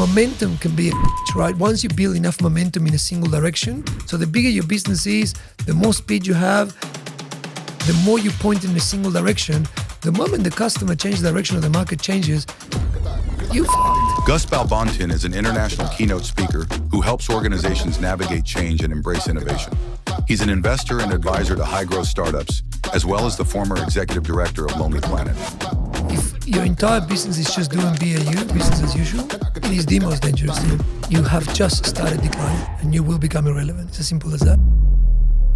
momentum can be a bitch, right? Once you build enough momentum in a single direction, so the bigger your business is, the more speed you have, the more you point in a single direction, the moment the customer changes the direction or the market changes, you fucked. Gus Balbontin is an international keynote speaker who helps organizations navigate change and embrace innovation. He's an investor and advisor to high-growth startups, as well as the former executive director of Lonely Planet. If your entire business is just doing BAU, business as usual, it is the most dangerous thing. You have just started declining and you will become irrelevant. It's as simple as that.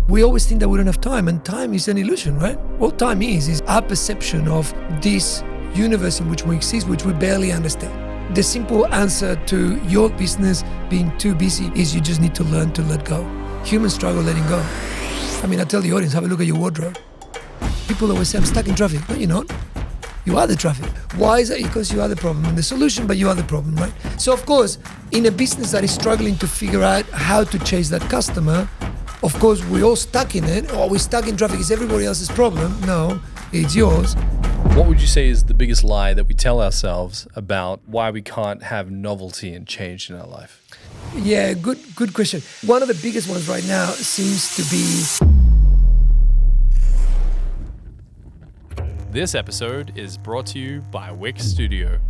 We always think that we don't have time, and time is an illusion, right? All time is our perception of this universe in which we exist, which we barely understand. The simple answer to your business being too busy is you just need to learn to let go. Humans struggle letting go. I mean, I tell the audience, have a look at your wardrobe. People always say, I'm stuck in traffic. No, you're not. You are the traffic. Why is it? Because you are the problem and the solution, but you are the problem, right? So of course, in a business that is struggling to figure out how to chase that customer, of course, we're all stuck in it. Or we're stuck in traffic. It's everybody else's problem. No, it's yours. What would you say is the biggest lie that we tell ourselves about why we can't have novelty and change in our life? Yeah, good question. One of the biggest ones right now seems to be... This episode is brought to you by Wix Studio.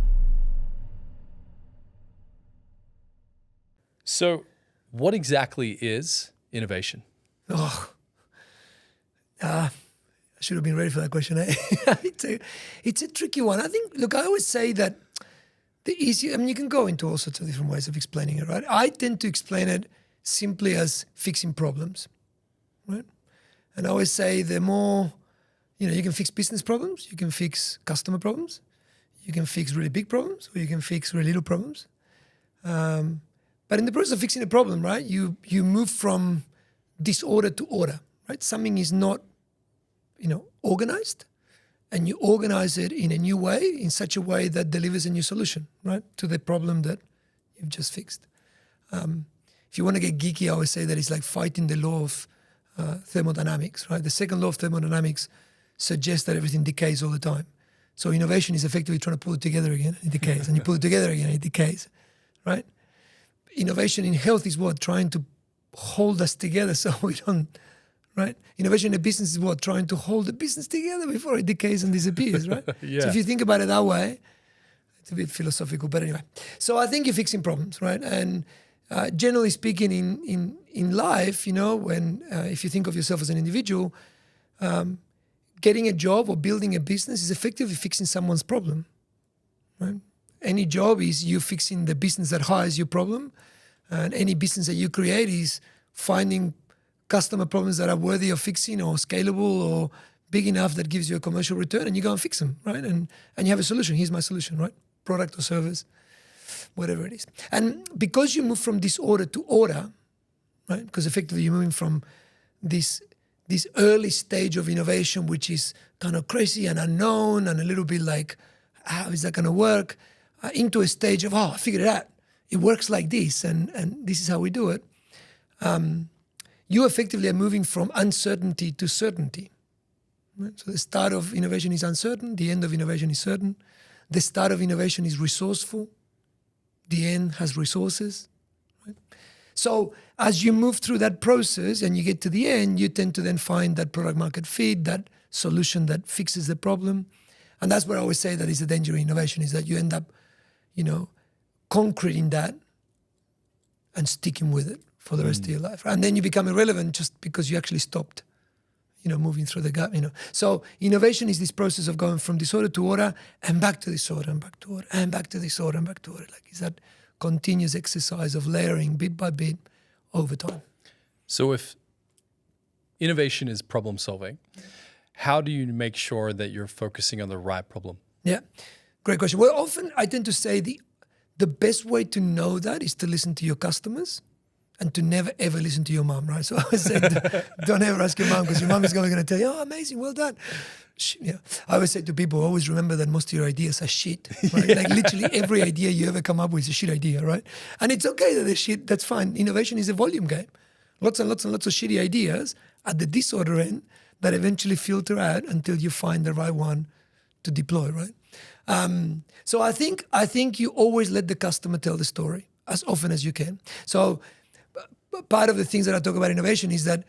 So, what exactly is innovation? I should have been ready for that question. Eh? It's a tricky one. I think, look, I always say that the easy, I mean, you can go into all sorts of different ways of explaining it, right? I tend to explain it simply as fixing problems, right? And I always say the more, you can fix business problems, you can fix customer problems, you can fix really big problems, or you can fix really little problems. But in the process of fixing a problem, right, you move from disorder to order, right? Something is not, organized, and you organize it in a new way, in such a way that delivers a new solution, right, to the problem that you've just fixed. If you want to get geeky, I always say that it's like fighting the law of thermodynamics, right? The second law of thermodynamics suggests that everything decays all the time. So innovation is effectively trying to pull it together again, and it decays, and you pull it together again, and it decays, right? Innovation in health is what? Trying to hold us together so we don't, right? Innovation in a business is what? Trying to hold the business together before it decays and disappears, right? Yeah. So if you think about it that way, it's a bit philosophical, but anyway. So I think you're fixing problems, right? And generally speaking, in life, when if you think of yourself as an individual, getting a job or building a business is effectively fixing someone's problem, right? Any job is you fixing the business that hires your problem, and any business that you create is finding customer problems that are worthy of fixing or scalable or big enough that gives you a commercial return, and you go and fix them, right? And you have a solution. Here's my solution, right? Product or service, whatever it is. And because you move from disorder to order, right? Because effectively you're moving from this early stage of innovation, which is kind of crazy and unknown and a little bit like, how is that going to work? Into a stage of, I figured it out. It works like this, and this is how we do it. You effectively are moving from uncertainty to certainty. Right? So the start of innovation is uncertain. The end of innovation is certain. The start of innovation is resourceful. The end has resources. Right? So as you move through that process and you get to the end, you tend to then find that product market fit, that solution that fixes the problem. And that's where I always say that is the danger of innovation, is that you end up, concreting that and sticking with it for the rest of your life. And then you become irrelevant just because you actually stopped, moving through the gap, So innovation is this process of going from disorder to order and back to disorder and back to order and back to disorder and back to order. Like, it's that continuous exercise of layering bit by bit over time. So if innovation is problem solving, how do you make sure that you're focusing on the right problem? Yeah, great question. Well, often I tend to say the best way to know that is to listen to your customers and to never, ever listen to your mom, right? So I always say, don't ever ask your mom, because your mom is going to tell you, amazing, well done. Yeah. I always say to people, always remember that most of your ideas are shit, right? Yeah. Like literally every idea you ever come up with is a shit idea, right? And it's okay that they're shit, that's fine. Innovation is a volume game. Lots and lots and lots of shitty ideas at the disorder end that eventually filter out until you find the right one to deploy, right? So I think you always let the customer tell the story as often as you can. So part of the things that I talk about innovation is that,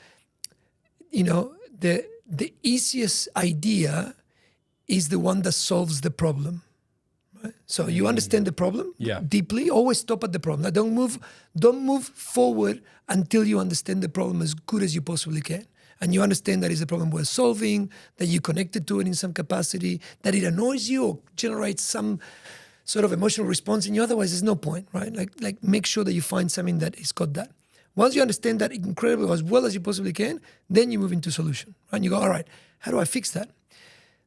the easiest idea is the one that solves the problem. Right? So you understand the problem deeply. Always stop at the problem. Like don't move forward until you understand the problem as good as you possibly can. And you understand that it's a problem worth solving, that you connected to it in some capacity, that it annoys you or generates some sort of emotional response in you. Otherwise, there's no point, right? Like make sure that you find something that has got that. Once you understand that incredibly as well as you possibly can, then you move into solution. Right? And you go, all right, how do I fix that?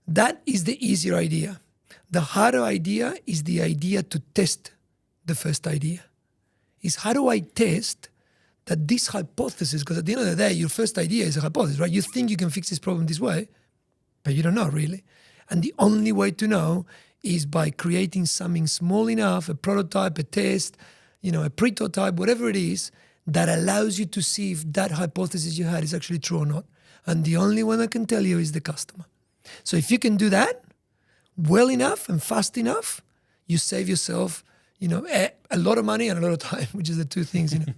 That is the easier idea. The harder idea is the idea to test the first idea. Is how do I test that this hypothesis, because at the end of the day, your first idea is a hypothesis, right? You think you can fix this problem this way, but you don't know really. And the only way to know is by creating something small enough, a prototype, a test, a prototype, whatever it is, that allows you to see if that hypothesis you had is actually true or not. And the only one that can tell you is the customer. So if you can do that well enough and fast enough, you save yourself, a lot of money and a lot of time, which is the two things. Anyway.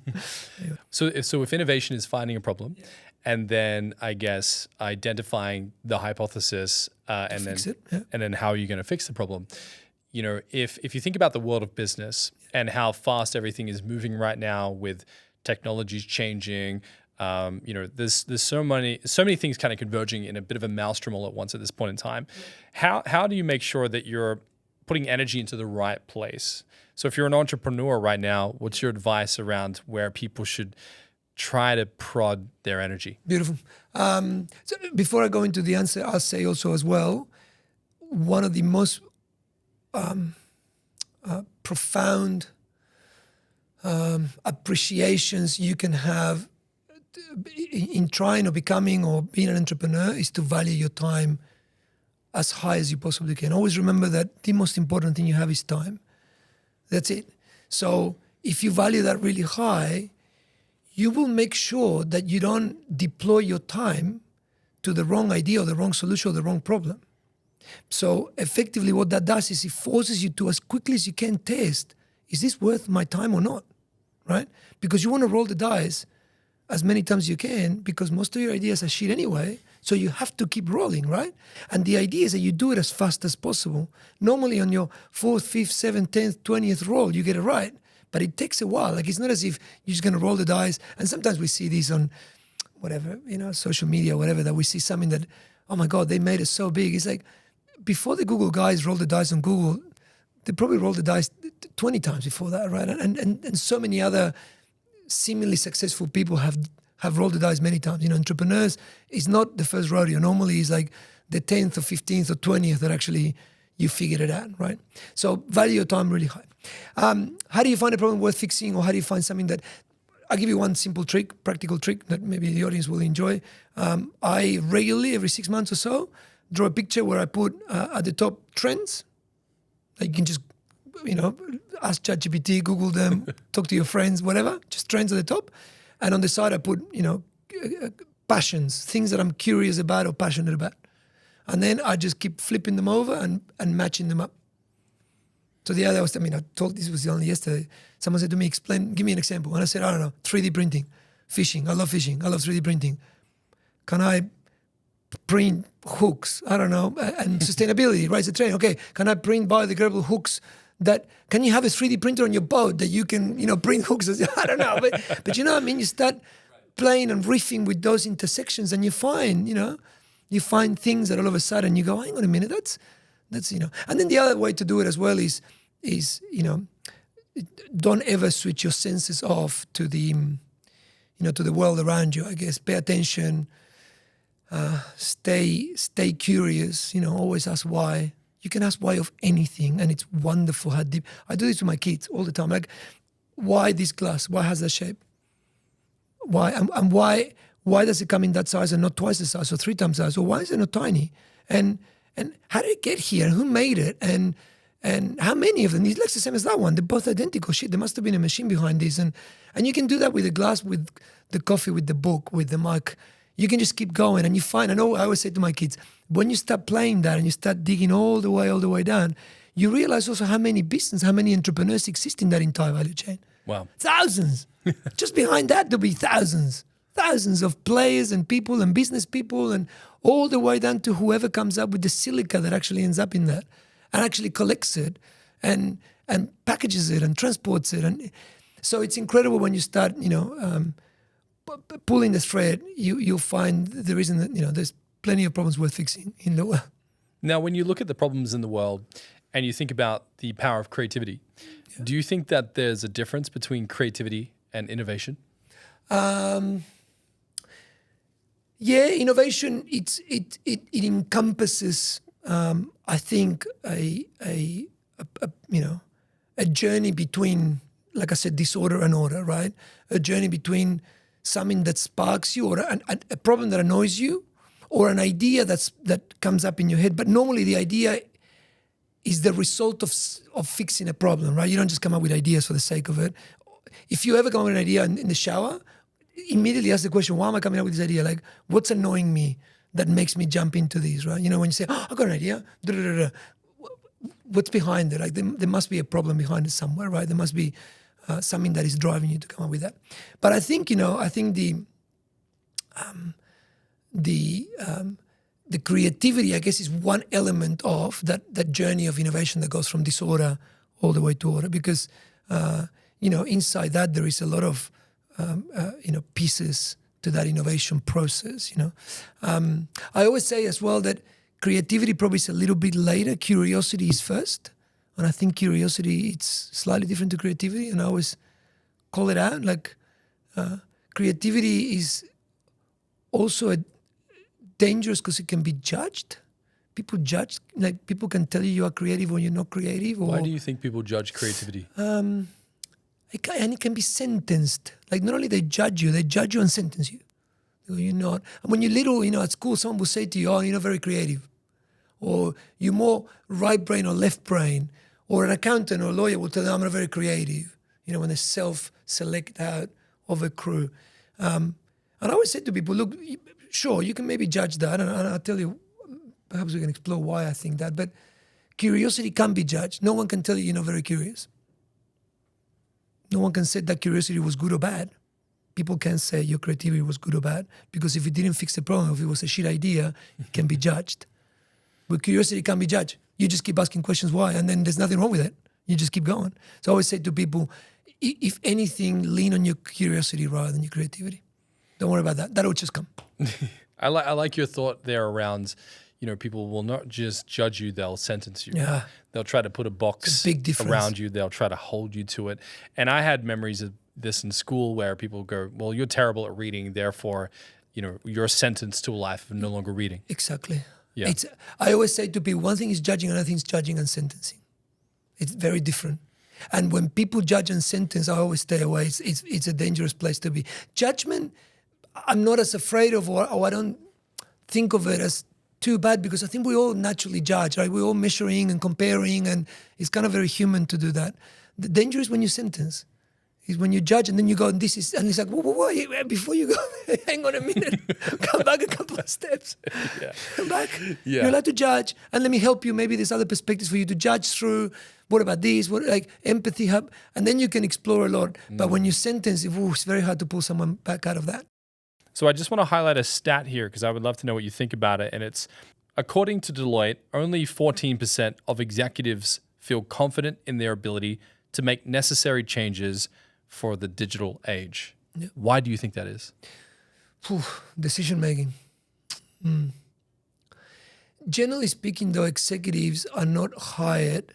So if innovation is finding a problem, and then I guess identifying the hypothesis, and then how are you going to fix the problem? If you think about the world of business and how fast everything is moving right now with technologies changing, there's so many things kind of converging in a bit of a maelstrom all at once at this point in time. How do you make sure that you're putting energy into the right place? So if you're an entrepreneur right now, what's your advice around where people should try to prod their energy? Beautiful. So before I go into the answer, I'll say also as well, one of the most profound appreciations you can have in trying or becoming or being an entrepreneur is to value your time as high as you possibly can. Always remember that the most important thing you have is time. That's it. So if you value that really high, you will make sure that you don't deploy your time to the wrong idea or the wrong solution or the wrong problem. So effectively what that does is it forces you to, as quickly as you can, test, is this worth my time or not, right? Because you want to roll the dice as many times as you can because most of your ideas are shit anyway, so you have to keep rolling, right? And the idea is that you do it as fast as possible. Normally on your 4th, 5th, 7th, 10th, 20th roll, you get it right. But it takes a while. Like it's not as if you're just going to roll the dice. And sometimes we see this on whatever, social media, whatever, that we see something that, oh my God, they made it so big. It's like before the Google guys rolled the dice on Google, they probably rolled the dice 20 times before that, right? And so many other seemingly successful people have rolled the dice many times. Entrepreneurs is not the first rodeo. Normally it's like the 10th or 15th or 20th that actually you figured it out, right? So value your time really high. How do you find a problem worth fixing, or how do you find something that, I'll give you one simple trick, practical trick that maybe the audience will enjoy. I regularly, every 6 months or so, draw a picture where I put at the top trends. Like you can just, ask ChatGPT, Google them, talk to your friends, whatever, just trends at the top. And on the side, I put, passions, things that I'm curious about or passionate about. And then I just keep flipping them over and matching them up. So the other was, I told this was only yesterday. Someone said to me, give me an example. And I said, I don't know, 3D printing, fishing. I love fishing. I love 3D printing. Can I print hooks? I don't know. And sustainability, right? It's a trend. Okay, can I print biodegradable hooks? Can you have a 3D printer on your boat that you can, print hooks? I don't know. But you know what I mean? You start playing and riffing with those intersections and you find things that all of a sudden you go, hang on a minute, that's. And then the other way to do it as well is don't ever switch your senses off to the world around you. I guess pay attention, stay curious. Always ask why. You can ask why of anything, and it's wonderful how deep. I do this to my kids all the time. Like, why this glass? Why has that shape? Why and why does it come in that size and not twice the size or 3 times the size? Or why is it not tiny? And how did it get here? Who made it? And how many of them? It looks the same as that one. They're both identical. Shit, there must have been a machine behind this. And you can do that with the glass, with the coffee, with the book, with the mug. you can just keep going and you find, I always say to my kids, when you start playing that and you start digging all the way down, you realize also how many entrepreneurs exist in that entire value chain. Wow. Thousands. Just behind that, there'll be thousands of players and people and business people and all the way down to whoever comes up with the silica that actually ends up in that and actually collects it and packages it and transports it. And so it's incredible when you start, pulling the thread, you'll find the reason that, there's plenty of problems worth fixing in the world. Now, when you look at the problems in the world and you think about the power of creativity, do you think that there's a difference between creativity and innovation? Innovation, it encompasses, I think, a journey between, like I said, disorder and order, right? A journey between something that sparks you or a problem that annoys you or an idea that comes up in your head. But normally the idea is the result of fixing a problem, right? You don't just come up with ideas for the sake of it. If you ever come up with an idea in the shower, immediately ask the question, why am I coming up with this idea? Like, what's annoying me that makes me jump into these, right? When you say, I've got an idea, what's behind it? Like, there must be a problem behind it somewhere, right? There must be something that is driving you to come up with that. But I think, the creativity, I guess, is one element of that journey of innovation that goes from disorder all the way to order. Because, inside that there is a lot of, pieces to that innovation process. I always say as well that creativity probably is a little bit later. Curiosity is first. And I think curiosity, it's slightly different to creativity. And I always call it out. Like, creativity is also dangerous because it can be judged. People judge, like people can tell you are creative or you're not creative. Or, why do you think people judge creativity? And it can be sentenced. Like, not only they judge you and sentence you. They go, you're not. And when you're little, at school, someone will say to you, oh, you're not very creative. Or you're more right brain or left brain. Or an accountant or a lawyer will tell them, I'm not very creative. When they self-select out of a crew. And I always say to people, look, sure, you can maybe judge that. And I'll tell you, perhaps we can explore why I think that. But curiosity can be judged. No one can tell you you're not very curious. No one can say that curiosity was good or bad. People can't say your creativity was good or bad because if it didn't fix the problem, if it was a shit idea, it can be judged. But curiosity can't be judged. You just keep asking questions why, and then there's nothing wrong with it. You just keep going. So I always say to people, if anything, lean on your curiosity rather than your creativity. Don't worry about that. That'll just come. I like your thought there around, people will not just judge you, they'll sentence you. Yeah. They'll try to put a box around you. They'll try to hold you to it. And I had memories of this in school where people go, well, you're terrible at reading, therefore, you're sentenced to a life of no longer reading. Exactly. Yeah. I always say to people, one thing is judging, another thing is judging and sentencing. It's very different. And when people judge and sentence, I always stay away. It's a dangerous place to be. Judgment, I'm not as afraid of, or I don't think of it as too bad because I think we all naturally judge, right? We're all measuring and comparing, and it's kind of very human to do that. The danger is when you sentence. Is when you judge and then you go, and it's like, whoa, before you go, hang on a minute, come back a couple of steps. Yeah. Come back. Yeah. You're allowed to judge, and let me help you. Maybe there's other perspectives for you to judge through. What about this? Like empathy hub, and then you can explore a lot. But when you sentence, it's very hard to pull someone back out of that. So I just want to highlight a stat here because I would love to know what you think about it. And it's, according to Deloitte, only 14% of executives feel confident in their ability to make necessary changes for the digital age. Yeah. Why do you think that is? Decision making. Generally speaking, though, executives are not hired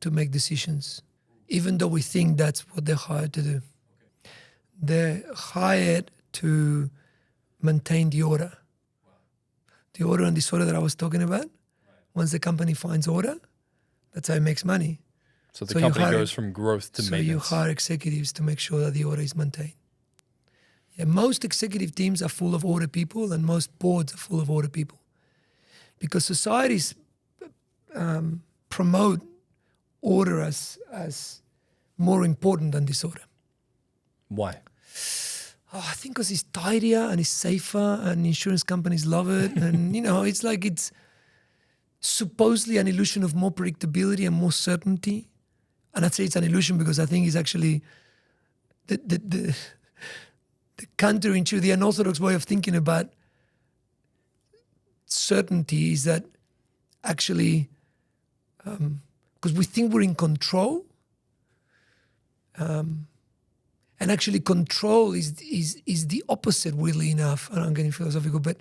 to make decisions, even though we think that's what they're hired to do. They're hired to maintain the order. The order and disorder that I was talking about. Once the company finds order, that's how it makes money. So the company goes from growth to maintenance. So you hire executives to make sure that the order is maintained. Yeah, most executive teams are full of order people and most boards are full of order people. Because societies promote order as more important than disorder. Why? Oh, I think because it's tidier and it's safer and insurance companies love it. And, it's like it's supposedly an illusion of more predictability and more certainty. And I'd say it's an illusion because I think it's actually the counterintuitive, the unorthodox way of thinking about certainty is that actually, because we think we're in control, and actually control is the opposite, weirdly enough. I'm getting philosophical, but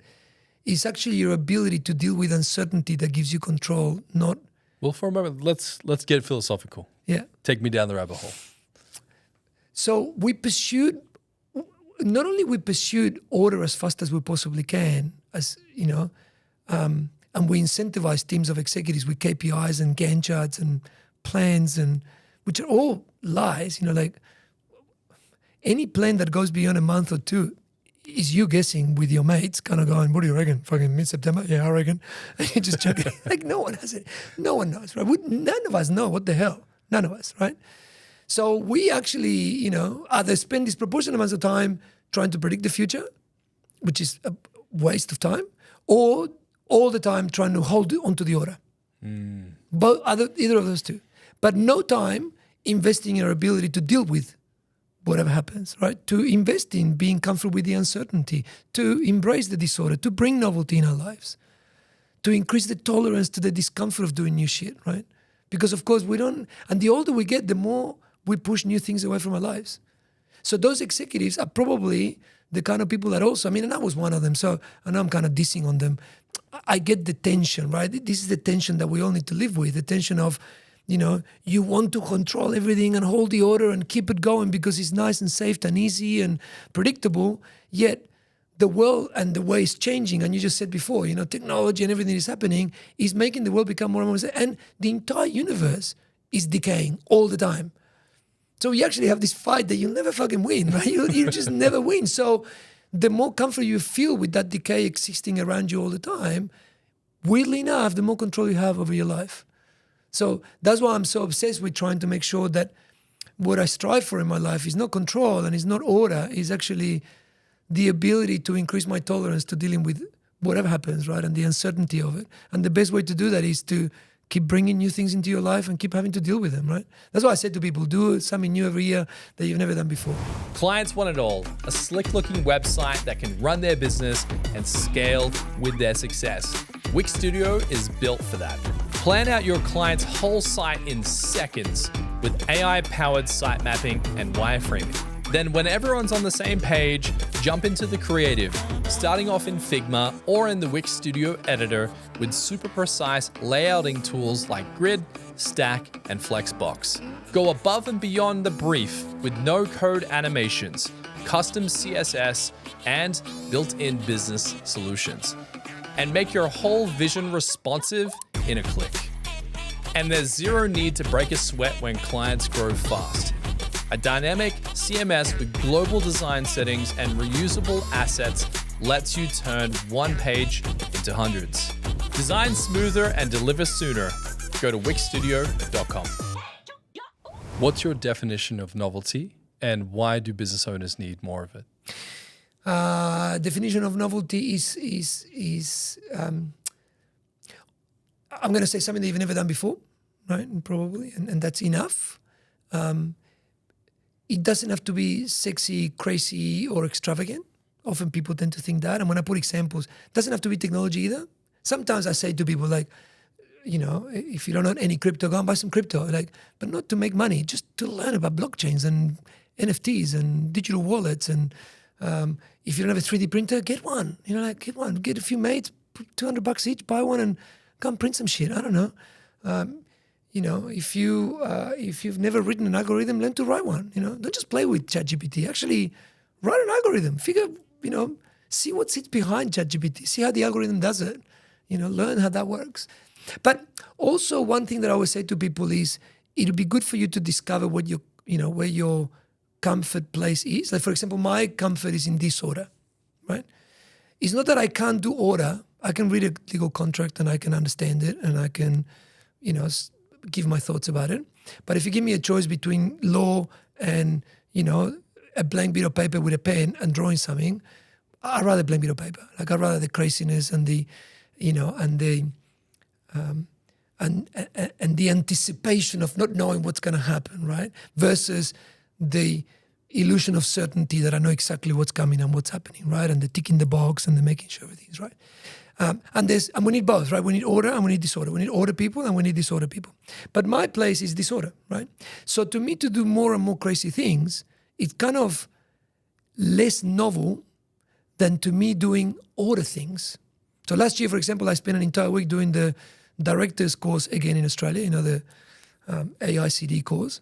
it's actually your ability to deal with uncertainty that gives you control, not... Well, for a moment, let's get philosophical. Yeah. Take me down the rabbit hole. So not only we pursued order as fast as we possibly can, and we incentivize teams of executives with KPIs and Gantt charts and plans, and which are all lies, like any plan that goes beyond a month or two is you guessing with your mates, kind of going, what do you reckon? Fucking mid-September? Yeah, I reckon. And you just joking. Like no one has it. No one knows, right? None of us know what the hell. None of us, right? So we actually, either spend disproportionate amounts of time trying to predict the future, which is a waste of time, or all the time trying to hold onto the order. Either of those two. But no time investing in our ability to deal with whatever happens, right? To invest in being comfortable with the uncertainty, to embrace the disorder, to bring novelty in our lives, to increase the tolerance to the discomfort of doing new shit, right? Because of course and the older we get, the more we push new things away from our lives. So those executives are probably the kind of people that also, and I was one of them, so I know I'm kind of dissing on them. I get the tension, right? This is the tension that we all need to live with, the tension of, you want to control everything and hold the order and keep it going because it's nice and safe and easy and predictable, yet the world and the way it's changing, and you just said before, technology and everything is happening is making the world become more and more safe, and the entire universe is decaying all the time. So you actually have this fight that you'll never fucking win, right? You just never win. So the more comfort you feel with that decay existing around you all the time, weirdly enough, the more control you have over your life. So that's why I'm so obsessed with trying to make sure that what I strive for in my life is not control and is not order, is actually the ability to increase my tolerance to dealing with whatever happens, right? And the uncertainty of it. And the best way to do that is to keep bringing new things into your life and keep having to deal with them, right? That's why I said to people, do something new every year that you've never done before. Clients want it all. A slick-looking website that can run their business and scale with their success. Wix Studio is built for that. Plan out your client's whole site in seconds with AI-powered site mapping and wireframing. Then when everyone's on the same page, jump into the creative, starting off in Figma or in the Wix Studio editor with super precise layouting tools like Grid, Stack, and Flexbox. Go above and beyond the brief with no-code animations, custom CSS, and built-in business solutions. And make your whole vision responsive in a click. And there's zero need to break a sweat when clients grow fast. A dynamic CMS with global design settings and reusable assets lets you turn one page into hundreds. Design smoother and deliver sooner. Go to wixstudio.com. What's your definition of novelty, and why do business owners need more of it? Definition of novelty is I'm going to say something that you've never done before, right? And probably, and that's enough. It doesn't have to be sexy, crazy, or extravagant. Often people tend to think that. And when I put examples, it doesn't have to be technology either. Sometimes I say to people like, if you don't own any crypto, go and buy some crypto. But not to make money, just to learn about blockchains and NFTs and digital wallets. And if you don't have a 3D printer, get one. Get one. Get a few mates, $200 each, buy one and come print some shit. I don't know. If you've never written an algorithm, learn to write one. Don't just play with ChatGPT. Actually, write an algorithm. Figure, see what sits behind ChatGPT. See how the algorithm does it. Learn how that works. But also, one thing that I always say to people is, it'll be good for you to discover what where your comfort place is. Like, for example, my comfort is in disorder, right? It's not that I can't do order. I can read a legal contract and I can understand it and I can, give my thoughts about it. But if you give me a choice between law and, a blank bit of paper with a pen and drawing something, I'd rather blank bit of paper. Like I'd rather the craziness and the, and the anticipation of not knowing what's going to happen, right? Versus the illusion of certainty that I know exactly what's coming and what's happening, right? And the ticking the box and the making sure everything's right. And we need both, right? We need order and we need disorder. We need order people and we need disorder people. But my place is disorder, right? So to me, to do more and more crazy things, it's kind of less novel than to me doing order things. So last year, for example, I spent an entire week doing the director's course again in Australia, the AICD course.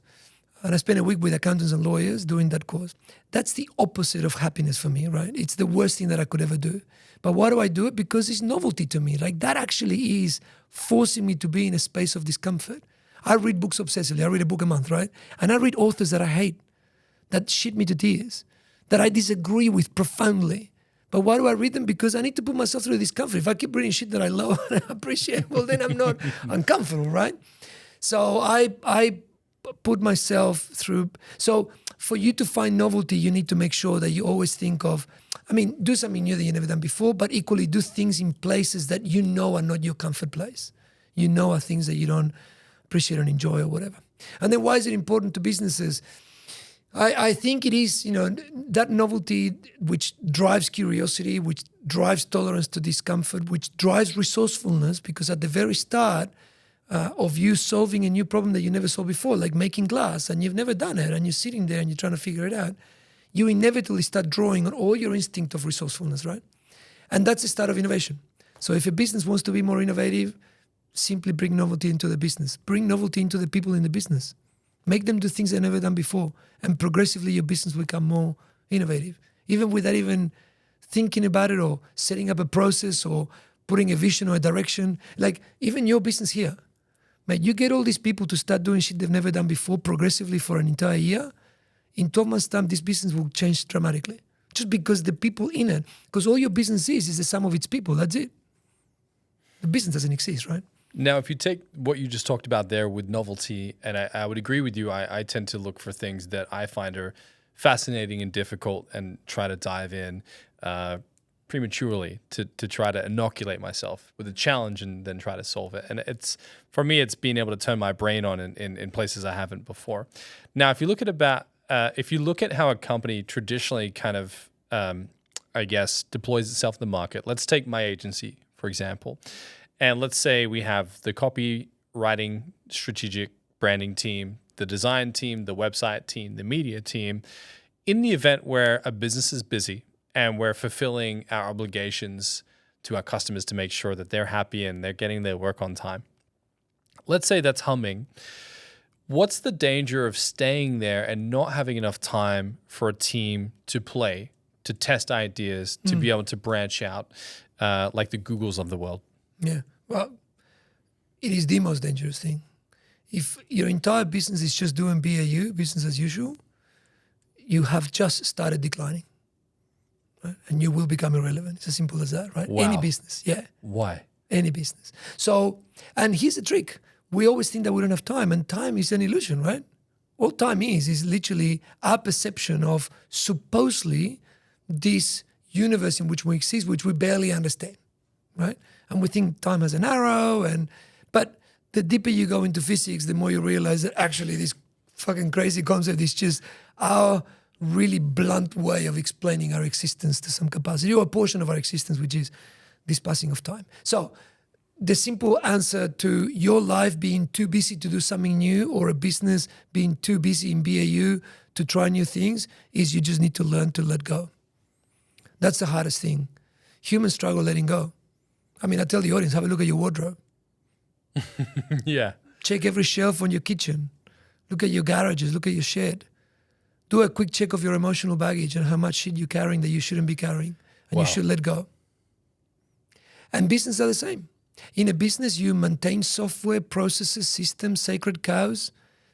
And I spent a week with accountants and lawyers doing that course. That's the opposite of happiness for me, right? It's the worst thing that I could ever do. But why do I do it? Because it's novelty to me. Like that actually is forcing me to be in a space of discomfort. I read books obsessively. I read a book a month, right? And I read authors that I hate, that shit me to tears, that I disagree with profoundly. But why do I read them? Because I need to put myself through discomfort. If I keep reading shit that I love and I appreciate, well, then I'm not uncomfortable, right? So I put myself through. So for you to find novelty, you need to make sure that you always think of, do something new that you've never done before, but equally do things in places that you know are not your comfort place. You know are things that you don't appreciate and enjoy or whatever. And then why is it important to businesses? I think it is, that novelty which drives curiosity, which drives tolerance to discomfort, which drives resourcefulness, because at the very start of you solving a new problem that you never solved before, like making glass, and you've never done it, and you're sitting there and you're trying to figure it out, you inevitably start drawing on all your instinct of resourcefulness, right? And that's the start of innovation. So if a business wants to be more innovative, simply bring novelty into the business. Bring novelty into the people in the business. Make them do things they've never done before. And progressively your business will become more innovative. Even without even thinking about it or setting up a process or putting a vision or a direction. Like even your business here. Mate, you get all these people to start doing shit they've never done before progressively for an entire year. In 12 months' time, this business will change dramatically. Just because the people in it, because all your business is the sum of its people. That's it. The business doesn't exist, right? Now, if you take what you just talked about there with novelty, and I would agree with you, I tend to look for things that I find are fascinating and difficult and try to dive in prematurely to try to inoculate myself with a challenge and then try to solve it. And for me, it's being able to turn my brain on in places I haven't before. Now, if you look at how a company traditionally kind of, deploys itself in the market, let's take my agency, for example. And let's say we have the copywriting, strategic branding team, the design team, the website team, the media team. In the event where a business is busy and we're fulfilling our obligations to our customers to make sure that they're happy and they're getting their work on time, let's say that's humming. What's the danger of staying there and not having enough time for a team to play, to test ideas, to be able to branch out like the Googles of the world? Yeah, well, it is the most dangerous thing. If your entire business is just doing BAU, business as usual, you have just started declining, right? And you will become irrelevant. It's as simple as that, right? Wow. Any business, yeah. Why? Any business. So, and here's the trick. We always think that we don't have time, and time is an illusion, right? All time is literally our perception of supposedly this universe in which we exist, which we barely understand, right? And we think time has an arrow, but the deeper you go into physics, the more you realize that actually this fucking crazy concept is just our really blunt way of explaining our existence to some capacity, or a portion of our existence, which is this passing of time. So the simple answer to your life being too busy to do something new, or a business being too busy in BAU to try new things, is you just need to learn to let go. That's the hardest thing. Humans struggle letting go. I tell the audience, have a look at your wardrobe. Yeah. Check every shelf on your kitchen. Look at your garages, look at your shed. Do a quick check of your emotional baggage and how much shit you're carrying that you shouldn't be carrying. And you should let go. And business are the same. In a business, you maintain software, processes, systems, sacred cows,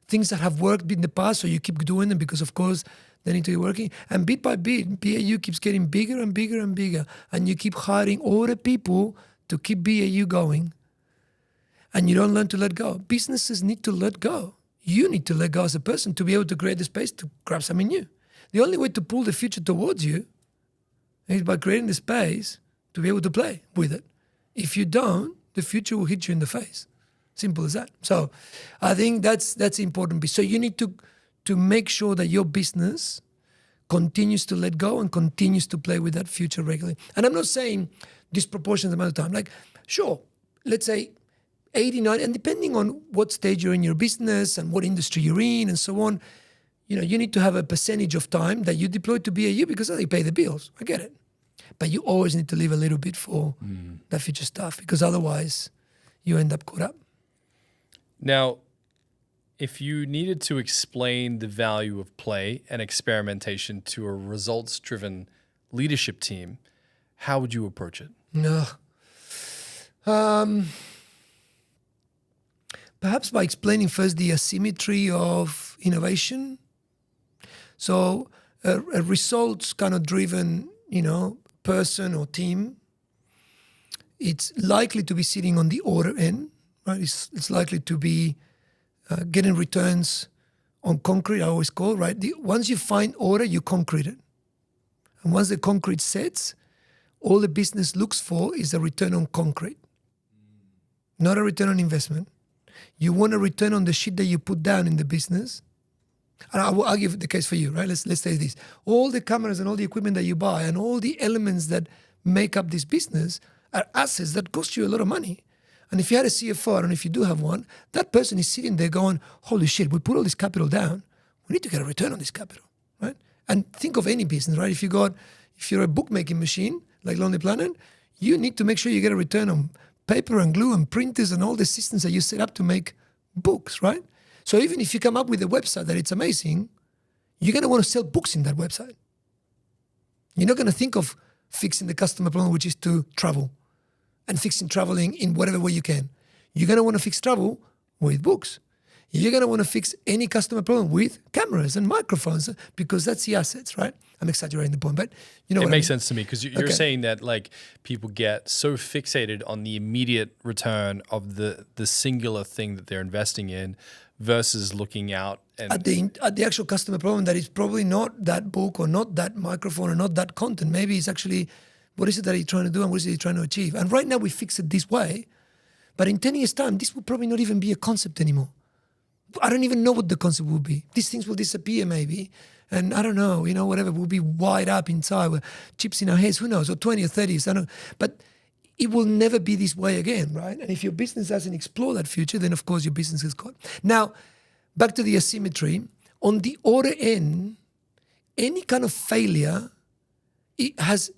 things that have worked in the past, so you keep doing them because, of course, they need to be working. And bit by bit, BAU keeps getting bigger and bigger and bigger. And you keep hiring all the people to keep BAU going. And you don't learn to let go. Businesses need to let go. You need to let go as a person to be able to create the space to grab something new. The only way to pull the future towards you is by creating the space to be able to play with it. If you don't, the future will hit you in the face. Simple as that. So I think that's important piece. So you need to make sure that your business continues to let go and continues to play with that future regularly. And I'm not saying disproportionate amount of time. Like, sure, let's say 89, and depending on what stage you're in your business and what industry you're in and so on, you need to have a percentage of time that you deploy to BAU because they pay the bills. I get it. But you always need to leave a little bit for that future stuff because otherwise you end up caught up. Now, if you needed to explain the value of play and experimentation to a results-driven leadership team, how would you approach it? No. Perhaps by explaining first the asymmetry of innovation. So a results kind of driven, person or team, it's likely to be sitting on the order end, right? It's likely to be getting returns on concrete, I always call, right? Once you find order, you concrete it. And once the concrete sets, all the business looks for is a return on concrete, not a return on investment. You want a return on the shit that you put down in the business. And I will argue the case for you, right? Let's say this. All the cameras and all the equipment that you buy and all the elements that make up this business are assets that cost you a lot of money. And if you had a CFO, and if you do have one, that person is sitting there going, holy shit, we put all this capital down. We need to get a return on this capital, right? And think of any business, right? If you're a bookmaking machine like Lonely Planet, you need to make sure you get a return on paper and glue and printers and all the systems that you set up to make books, right? So even if you come up with a website that it's amazing, you're going to want to sell books in that website. You're not going to think of fixing the customer problem, which is to travel and fixing traveling in whatever way you can. You're going to want to fix travel with books. You're going to want to fix any customer problem with cameras and microphones because that's the assets, right? I'm exaggerating the point, but it makes sense to me because you're saying that like people get so fixated on the immediate return of the singular thing that they're investing in versus looking out and at the actual customer problem that is probably not that book or not that microphone or not that content. Maybe it's actually what is it that he's trying to do and what is it he's trying to achieve. And right now we fix it this way, but in 10 years' time, this will probably not even be a concept anymore. I don't even know what the concept will be. These things will disappear maybe. And I don't know, whatever, we'll be wired up inside with chips in our heads, who knows, or 20 or 30s, I don't know. But it will never be this way again, right? And if your business doesn't explore that future, then of course your business is gone. Now, back to the asymmetry. On the order end, any kind of failure, it has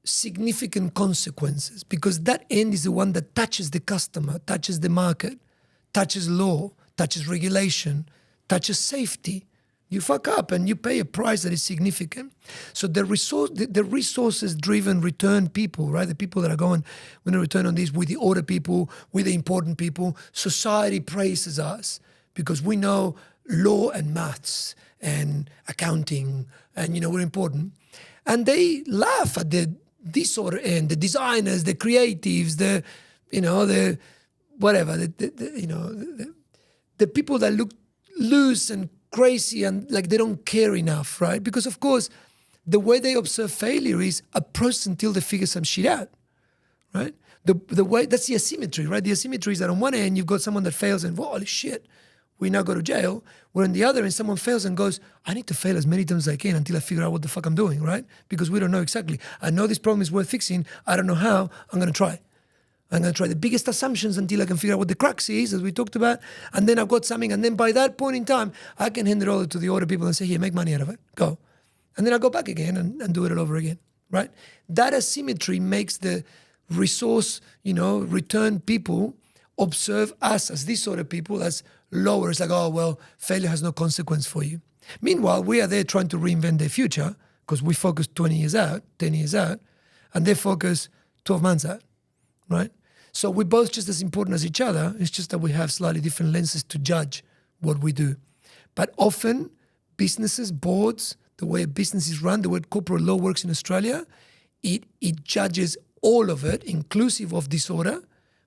significant consequences because that end is the one that touches the customer, touches the market, touches law, touches regulation, touches safety. You fuck up and you pay a price that is significant. So the resources-driven return people, right? The people that are going to return on this with the order people, with the important people, society praises us because we know law and maths and accounting and, we're important. And they laugh at the disorder end, the designers, the creatives, the people that look loose and crazy and like they don't care enough, right? Because of course, the way they observe failure is a process until they figure some shit out, right? The way that's the asymmetry, right? The asymmetry is that on one end you've got someone that fails and holy shit, we now go to jail. Where on the other end someone fails and goes, I need to fail as many times as I can until I figure out what the fuck I'm doing, right? Because we don't know exactly. I know this problem is worth fixing. I don't know how. I'm going to try. I'm going to try the biggest assumptions until I can figure out what the crux is, as we talked about. And then I've got something. And then by that point in time, I can hand it over to the order people and say, here, make money out of it. Go. And then I go back again and do it all over again, right? That asymmetry makes the resource, return people observe us as these sort of people as lower. It's like, oh, well, failure has no consequence for you. Meanwhile, we are there trying to reinvent their future because we focus 20 years out, 10 years out, and they focus 12 months out, right? So we're both just as important as each other. It's just that we have slightly different lenses to judge what we do. But often businesses, boards, the way a business is run, the way corporate law works in Australia, it judges all of it, inclusive of disorder,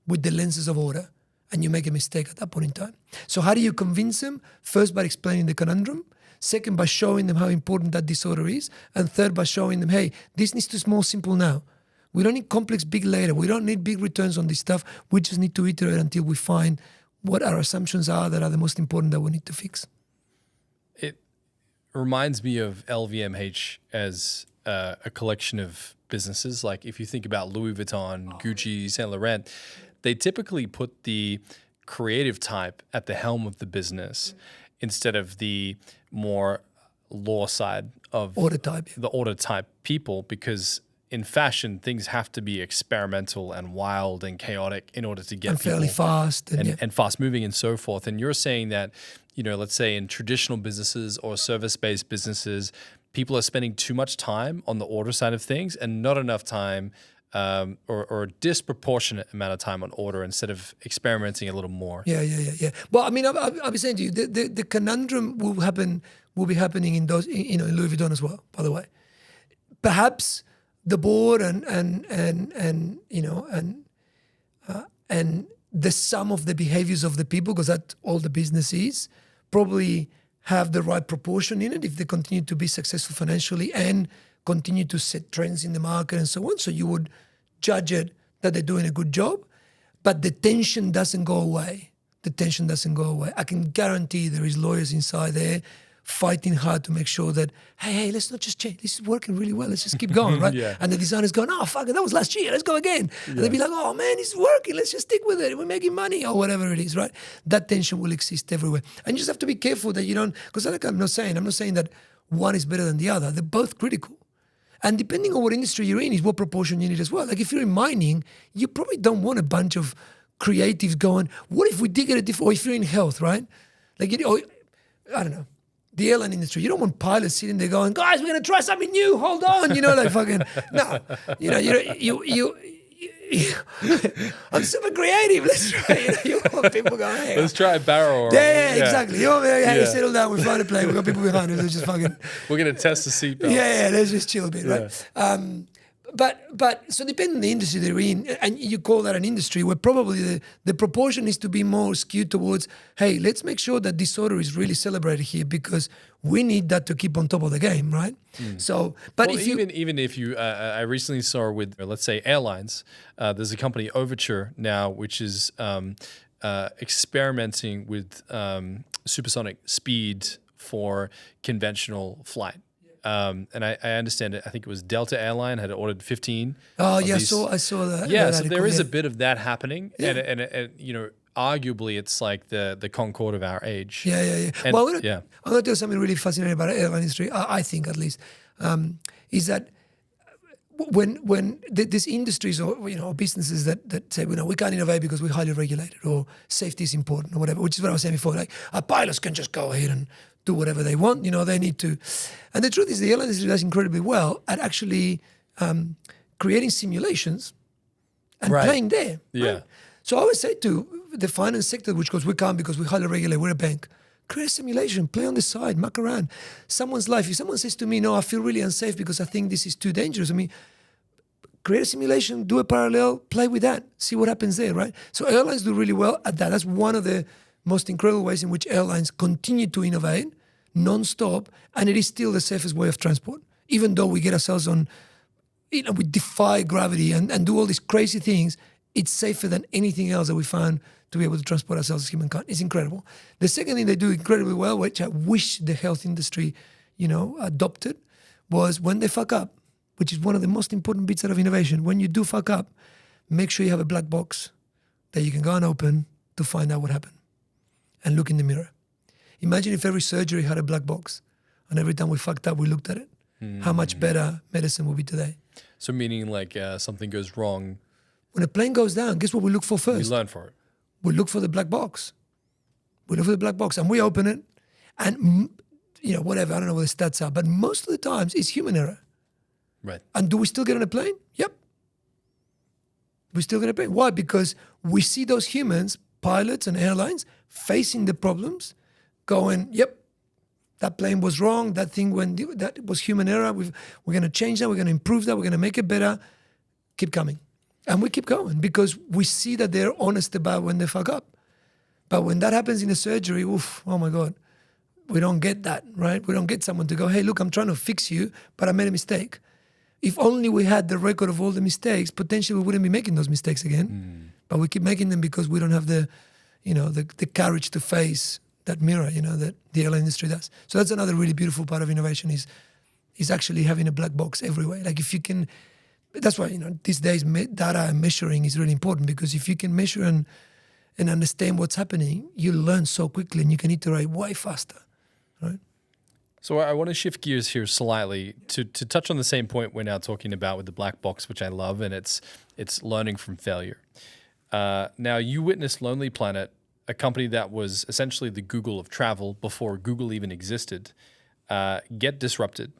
with the lenses of order. And you make a mistake at that point in time. So how do you convince them? First, by explaining the conundrum. Second, by showing them how important that disorder is. And third, by showing them, hey, this needs to be more simple now. We don't need complex big later. We don't need big returns on this stuff. We just need to iterate until we find what our assumptions are that are the most important that we need to fix. It reminds me of LVMH as a collection of businesses. Like if you think about Louis Vuitton, Gucci, Saint Laurent, they typically put the creative type at the helm of the business instead of the more law side of the order type people, because in fashion, things have to be experimental and wild and chaotic in order to get and fairly fast and fast moving and so forth. And you're saying that, let's say in traditional businesses or service-based businesses, people are spending too much time on the order side of things and not enough time or a disproportionate amount of time on order instead of experimenting a little more. Yeah. Well, I mean, I'll be saying to you, the conundrum will be happening in those, in Louis Vuitton as well, by the way. Perhaps the board and the sum of the behaviors of the people, because that's all the business is, probably have the right proportion in it if they continue to be successful financially and continue to set trends in the market and so on. So you would judge it that they're doing a good job, but the tension doesn't go away. I can guarantee there is lawyers inside there fighting hard to make sure that, hey, let's not just change. This is working really well. Let's just keep going, right? Yeah. And the designer's going, oh, fuck it, that was last year. Let's go again. And they'll be like, oh, man, it's working. Let's just stick with it. We're making money or whatever it is, right? That tension will exist everywhere. And you just have to be careful that you don't, because like I'm not saying that one is better than the other. They're both critical. And depending on what industry you're in is what proportion you need as well. Like if you're in mining, you probably don't want a bunch of creatives going, what if we did get a different, or if you're in health, right? Like, I don't know. The airline industry, you don't want pilots sitting there going, guys, we're going to try something new. Hold on. Like fucking, no. I'm super creative. Let's try. You want people going, hey. Let's try a barrel. Yeah, exactly. You want me, hey, settle down. We're flying a plane. We've got people behind us. Let's just fucking. We're going to test the seatbelt. Yeah, let's just chill a bit, right? But so depending on the industry they're in, and you call that an industry where probably the proportion needs to be more skewed towards, hey, let's make sure that disorder is really celebrated here because we need that to keep on top of the game, right? So, but well, if even if you, I recently saw with, let's say, airlines, there's a company, Overture, now, which is experimenting with supersonic speed for conventional flight. And I understand it. I think it was Delta Airline had ordered 15. Oh yeah, I saw that. Yeah, so there is a bit of that happening, and arguably it's like the Concorde of our age. Yeah. And, well, I'm going to tell you something really fascinating about the airline industry. I think at least is that when these industries or businesses that say we can't innovate because we're highly regulated or safety is important or whatever, which is what I was saying before. Like our pilots can just go ahead and do whatever they want, they need to. And the truth is the airline industry does incredibly well at actually creating simulations and playing there. Yeah. Right? So I always say to the finance sector, which goes, we can't because we're highly regulated, we're a bank. Create a simulation, play on the side, muck around. Someone's life, if someone says to me, no, I feel really unsafe because I think this is too dangerous. I mean, create a simulation, do a parallel, play with that, see what happens there, right? So airlines do really well at that. That's one of the most incredible ways in which airlines continue to innovate non-stop, and it is still the safest way of transport. Even though we get ourselves on, we defy gravity and do all these crazy things, it's safer than anything else that we found to be able to transport ourselves as humankind. It's incredible. The second thing they do incredibly well, which I wish the health industry, adopted, was when they fuck up, which is one of the most important bits out of innovation. When you do fuck up, make sure you have a black box that you can go and open to find out what happened and look in the mirror. Imagine if every surgery had a black box and every time we fucked up, we looked at it. How much better medicine will be today. So meaning like something goes wrong. When a plane goes down, guess what we look for first? We learn for it. We look for the black box. And we open it and, whatever, I don't know what the stats are, but most of the times it's human error. Right. And do we still get on a plane? Yep. We still get on a plane. Why? Because we see those humans, pilots and airlines, facing the problems, going, yep, that plane was wrong, that was human error, we're going to change that, we're going to improve that, we're going to make it better, keep coming. And we keep going because we see that they're honest about when they fuck up. But when that happens in a surgery, oh my God, we don't get that, right? We don't get someone to go, hey, look, I'm trying to fix you, but I made a mistake. If only we had the record of all the mistakes, potentially we wouldn't be making those mistakes again. But we keep making them because we don't have the courage to face that mirror, that the airline industry does. So that's another really beautiful part of innovation is actually having a black box everywhere. Like if you can, that's why, these days data and measuring is really important, because if you can measure and understand what's happening, you learn so quickly and you can iterate way faster, right? So I want to shift gears here slightly to touch on the same point we're now talking about with the black box, which I love, and it's learning from failure. Now, you witnessed Lonely Planet, a company that was essentially the Google of travel before Google even existed, get disrupted.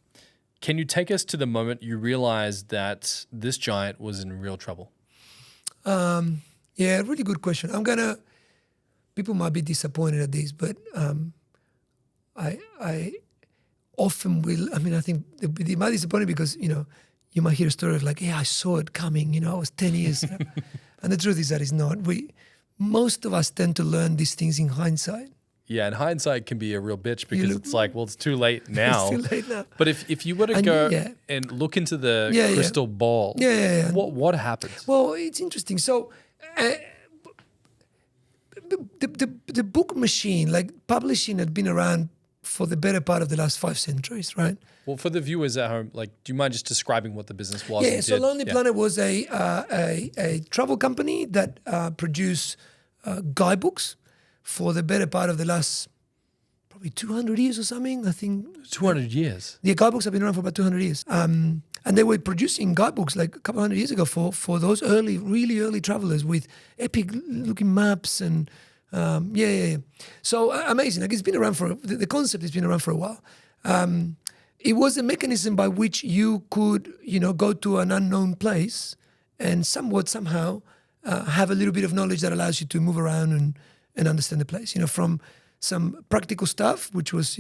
Can you take us to the moment you realized that this giant was in real trouble? Yeah, really good question. People might be disappointed at this, but I often will. I think they might be disappointed because, you might hear a story of like, yeah, I saw it coming, I was 10 years. And the truth is that it's not. Most of us tend to learn these things in hindsight. Yeah, and hindsight can be a real bitch because it's like, well, it's too late now. It's too late now. But if you were to go and look into the crystal ball, what happens? Well, it's interesting. So the book machine, like publishing, had been around for the better part of the last 5 centuries, right? Well, for the viewers at home, like, do you mind just describing what the business was? Yeah, so Lonely Planet was a travel company that produced guidebooks for the better part of the last probably 200 years or something, I think. 200 years? The guidebooks have been around for about 200 years. And they were producing guidebooks like a couple hundred years ago for those really early travelers with epic-looking maps and So amazing. Like it's been around the concept has been around for a while. It was a mechanism by which you could, go to an unknown place and somehow have a little bit of knowledge that allows you to move around and understand the place. From some practical stuff, which was,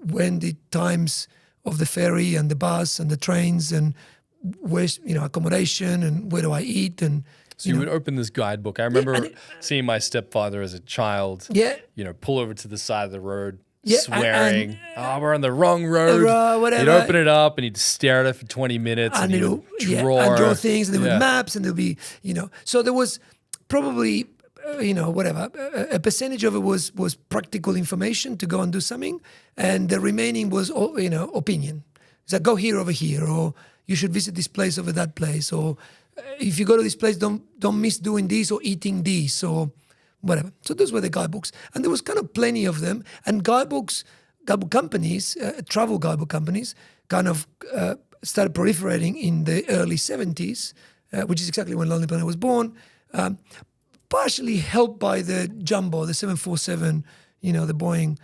when the times of the ferry and the bus and the trains and where's, accommodation and where do I eat and. So you would open this guidebook. I remember seeing my stepfather as a child, pull over to the side of the road, swearing, we're on the wrong road. Whatever. He'd open it up and he'd stare at it for 20 minutes and he'd draw things, and there were maps, and there'll be, So there was probably, a percentage of it was practical information to go and do something, and the remaining was, opinion. It's like, go here over here, or you should visit this place over that place, or if you go to this place, don't miss doing this or eating this or whatever. So those were the guidebooks. And there was kind of plenty of them. And guidebook companies, travel guidebook companies, kind of started proliferating in the early 70s, which is exactly when Lonely Planet was born, partially helped by the Jumbo, the 747, the Boeing,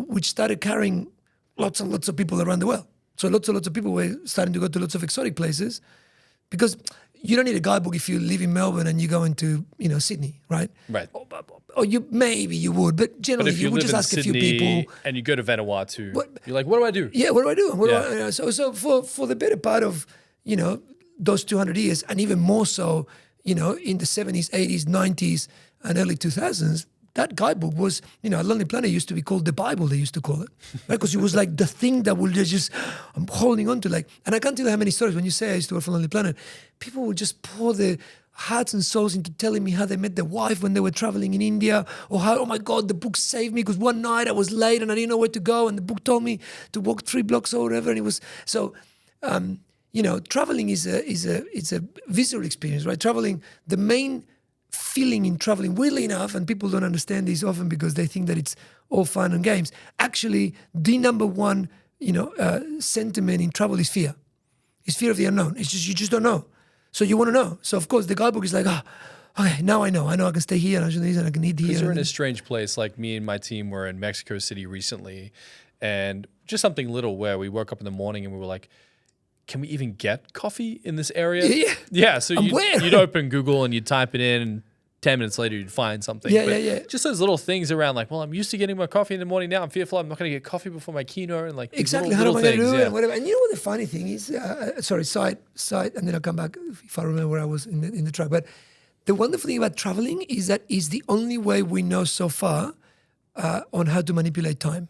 which started carrying lots and lots of people around the world. So lots and lots of people were starting to go to lots of exotic places, because you don't need a guidebook if you live in Melbourne and you go into, Sydney, right? Right. Or maybe you would, but generally you would just ask Sydney a few people. And you go to Vanuatu, you're like, what do I do? Yeah, what do I do? So for the better part of, those 200 years, and even more so, in the 70s, 80s, 90s, and early 2000s, that guidebook was, Lonely Planet used to be called the Bible, they used to call it, right? Because it was like the thing that would just, I'm holding on to, like, and I can't tell you how many stories, when you say I used to work for Lonely Planet, people would just pour their hearts and souls into telling me how they met their wife when they were traveling in India, or how, oh my God, the book saved me because one night I was late and I didn't know where to go, and the book told me to walk 3 blocks or whatever, and it was, so, traveling is a visual experience, right? Traveling, the main feeling in traveling, weirdly enough, and people don't understand this often because they think that it's all fun and games. Actually, the number one, sentiment in travel is fear. It's fear of the unknown. It's just, you just don't know. So you want to know. So of course the guidebook is like, okay, now I know. I know I can stay here and I can eat here. Because you're in a strange place. Like me and my team were in Mexico City recently, and just something little where we woke up in the morning and we were like, can we even get coffee in this area? Yeah. So you'd open Google and you'd type it in, and 10 minutes later you'd find something. Yeah. Just those little things around, like, well, I'm used to getting my coffee in the morning. Now I'm fearful I'm not going to get coffee before my keynote, and like exactly little how am I things. Going to do it and whatever. And you know what the funny thing is? Side, and then I'll come back if I remember where I was in the truck. But the wonderful thing about traveling is that it's the only way we know so far on how to manipulate time.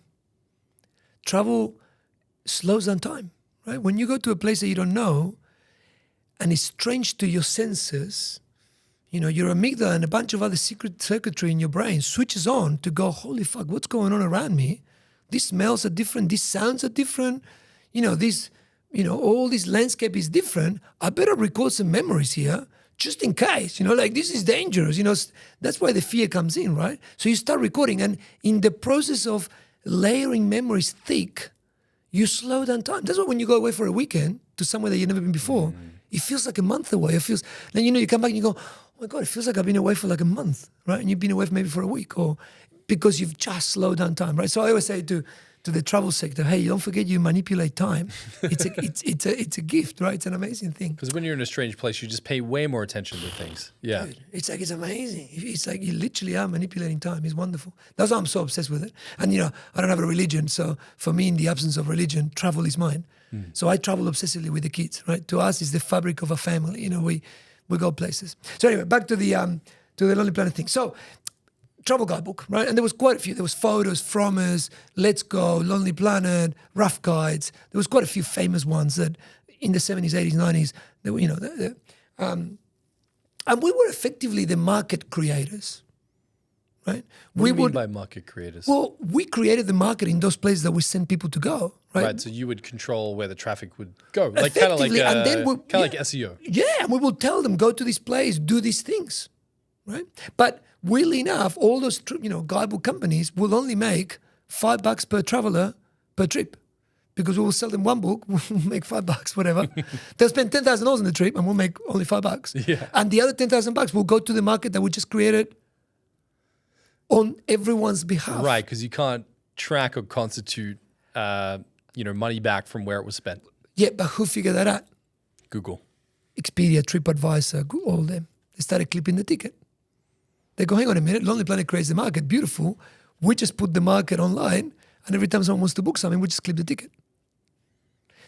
Travel slows down time, right? When you go to a place that you don't know and it's strange to your senses, your amygdala and a bunch of other secret circuitry in your brain switches on to go, holy fuck, what's going on around me? These smells are different. These sounds are different. All this landscape is different. I better record some memories here just in case, this is dangerous. That's why the fear comes in, right? So you start recording, and in the process of layering memories thick, you slow down time. That's why when you go away for a weekend to somewhere that you've never been before, it feels like a month away. Then you come back and you go, oh my God, it feels like I've been away for like a month, right? And you've been away maybe for a week, or because you've just slowed down time, right? So I always say to the travel sector, hey, don't forget you manipulate time. It's a gift, right? It's an amazing thing. Because when you're in a strange place, you just pay way more attention to things. Yeah. Dude, it's amazing. It's like you literally are manipulating time. It's wonderful. That's why I'm so obsessed with it. And I don't have a religion, so for me, in the absence of religion, travel is mine. So I travel obsessively with the kids, right? To us, it's the fabric of a family. We go places. So anyway, back to the Lonely Planet thing. So travel guidebook, right? And there was quite a few. There was photos from us, Let's Go, Lonely Planet, rough guides. There was quite a few famous ones that in the 70s, 80s, 90s, they were, and we were effectively the market creators, right? What do you mean by market creators? Well, we created the market in those places that we sent people to go, right? Right, so you would control where the traffic would go, like kind of like SEO. Yeah, and we will tell them, go to this place, do these things, right? But weirdly enough, all those guidebook companies will only make $5 per traveler per trip, because we will sell them one book, we'll make $5, whatever. They'll spend $10,000 on the trip, and we'll make only $5. Yeah. And the other $10,000 will go to the market that we just created on everyone's behalf. Right, because you can't track or constitute, money back from where it was spent. Yeah, but who figured that out? Google, Expedia, TripAdvisor, all of them. They started clipping the ticket. They go, hang on a minute, Lonely Planet creates the market, beautiful. We just put the market online, and every time someone wants to book something, we just clip the ticket.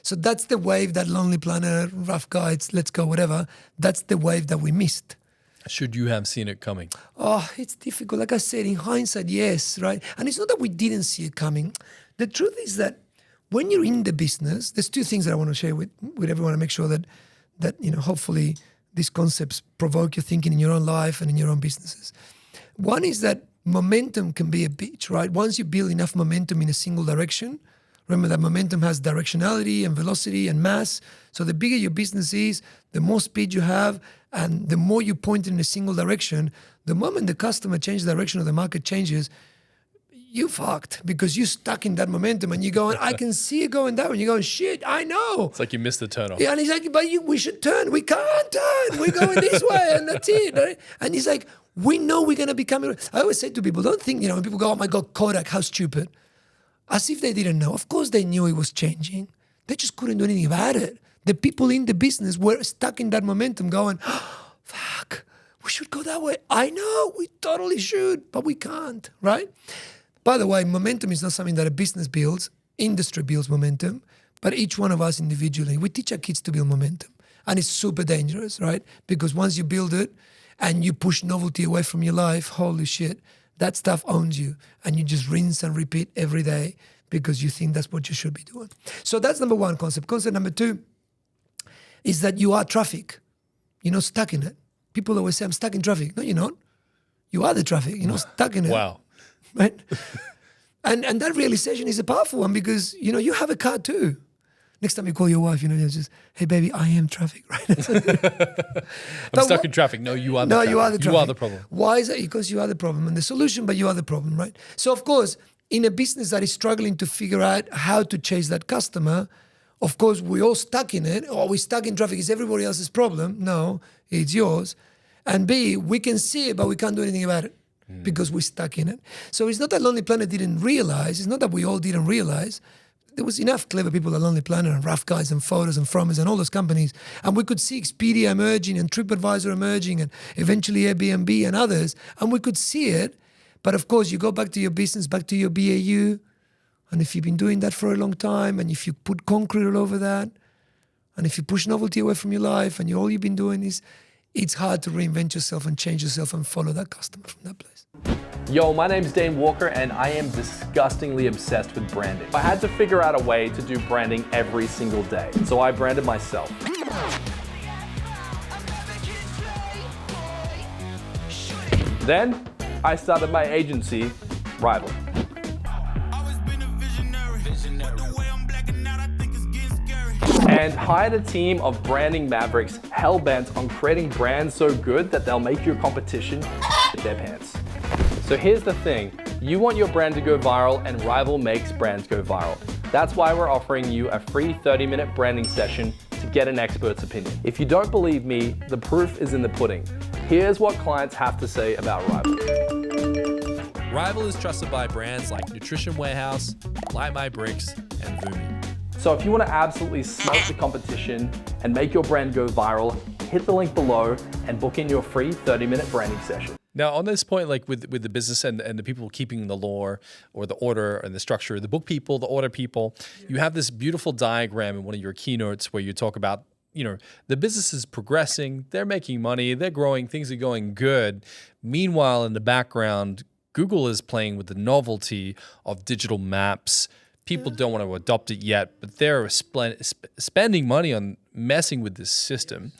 So that's the wave that Lonely Planet, Rough Guides, Let's Go, whatever, that's the wave that we missed. Should you have seen it coming? Oh, it's difficult. Like I said, in hindsight, yes, right? And it's not that we didn't see it coming. The truth is that when you're in the business, there's two things that I want to share with everyone to make sure that hopefully these concepts provoke your thinking in your own life and in your own businesses. One is that momentum can be a bitch, right? Once you build enough momentum in a single direction, remember that momentum has directionality and velocity and mass. So the bigger your business is, the more speed you have, and the more you point in a single direction, the moment the customer changes the direction or the market changes, you fucked, because you're stuck in that momentum and you're going, I can see it going that way. You're going, shit, I know. It's like you missed the turn off. Yeah, and he's like, but we should turn. We can't turn. We're going this way, and that's it. Right? And he's like, we know we're going to be coming. I always say to people, don't think, when people go, oh my God, Kodak, how stupid. As if they didn't know. Of course they knew it was changing. They just couldn't do anything about it. The people in the business were stuck in that momentum going, oh, fuck, we should go that way. I know, we totally should, but we can't, right? By the way, momentum is not something that a business builds. Industry builds momentum, but each one of us individually, we teach our kids to build momentum. And it's super dangerous, right? Because once you build it and you push novelty away from your life, holy shit, that stuff owns you. And you just rinse and repeat every day because you think that's what you should be doing. So that's number one concept. Concept number two is that you are traffic. You're not stuck in it. People always say, I'm stuck in traffic. No, you're not. You are the traffic. You're not stuck in it. Wow. Right? and that realization is a powerful one because, you have a car too. Next time you call your wife, you're just, hey, baby, I am traffic, right? I'm stuck in traffic. No, you are the traffic. You are the traffic. You are the problem. Why is that? Because you are the problem and the solution, but you are the problem, right? So, of course, in a business that is struggling to figure out how to chase that customer, of course, we're all stuck in it. Or we're stuck in traffic. It's everybody else's problem. No, it's yours. And B, we can see it, but we can't do anything about it because we're stuck in it. So it's not that Lonely Planet didn't realize. It's not that we all didn't realize. There was enough clever people at Lonely Planet and Rough Guides and Photos and From Us and all those companies. And we could see Expedia emerging and TripAdvisor emerging and eventually Airbnb and others. And we could see it. But of course, you go back to your business, back to your BAU. And if you've been doing that for a long time, and if you put concrete all over that, and if you push novelty away from your life, and all you've been doing is it's hard to reinvent yourself and change yourself and follow that customer from that place. Yo, my name's Dane Walker and I am disgustingly obsessed with branding. I had to figure out a way to do branding every single day, so I branded myself. Then, I started my agency, Rival. And hired a team of branding mavericks hell-bent on creating brands so good that they'll make your competition shit their pants. So here's the thing, you want your brand to go viral and Rival makes brands go viral. That's why we're offering you a free 30-minute branding session to get an expert's opinion. If you don't believe me, the proof is in the pudding. Here's what clients have to say about Rival. Rival is trusted by brands like Nutrition Warehouse, Light My Bricks, and Vumi. So if you want to absolutely smoke the competition and make your brand go viral, hit the link below and book in your free 30-minute branding session. Now, on this point, like with the business and the people keeping the lore or the order and the structure, the book people, the order people, you have this beautiful diagram in one of your keynotes where you talk about, you know, the business is progressing, they're making money, they're growing, things are going good. Meanwhile, in the background, Google is playing with the novelty of digital maps. People don't want to adopt it yet, but they're spending money on messing with this system.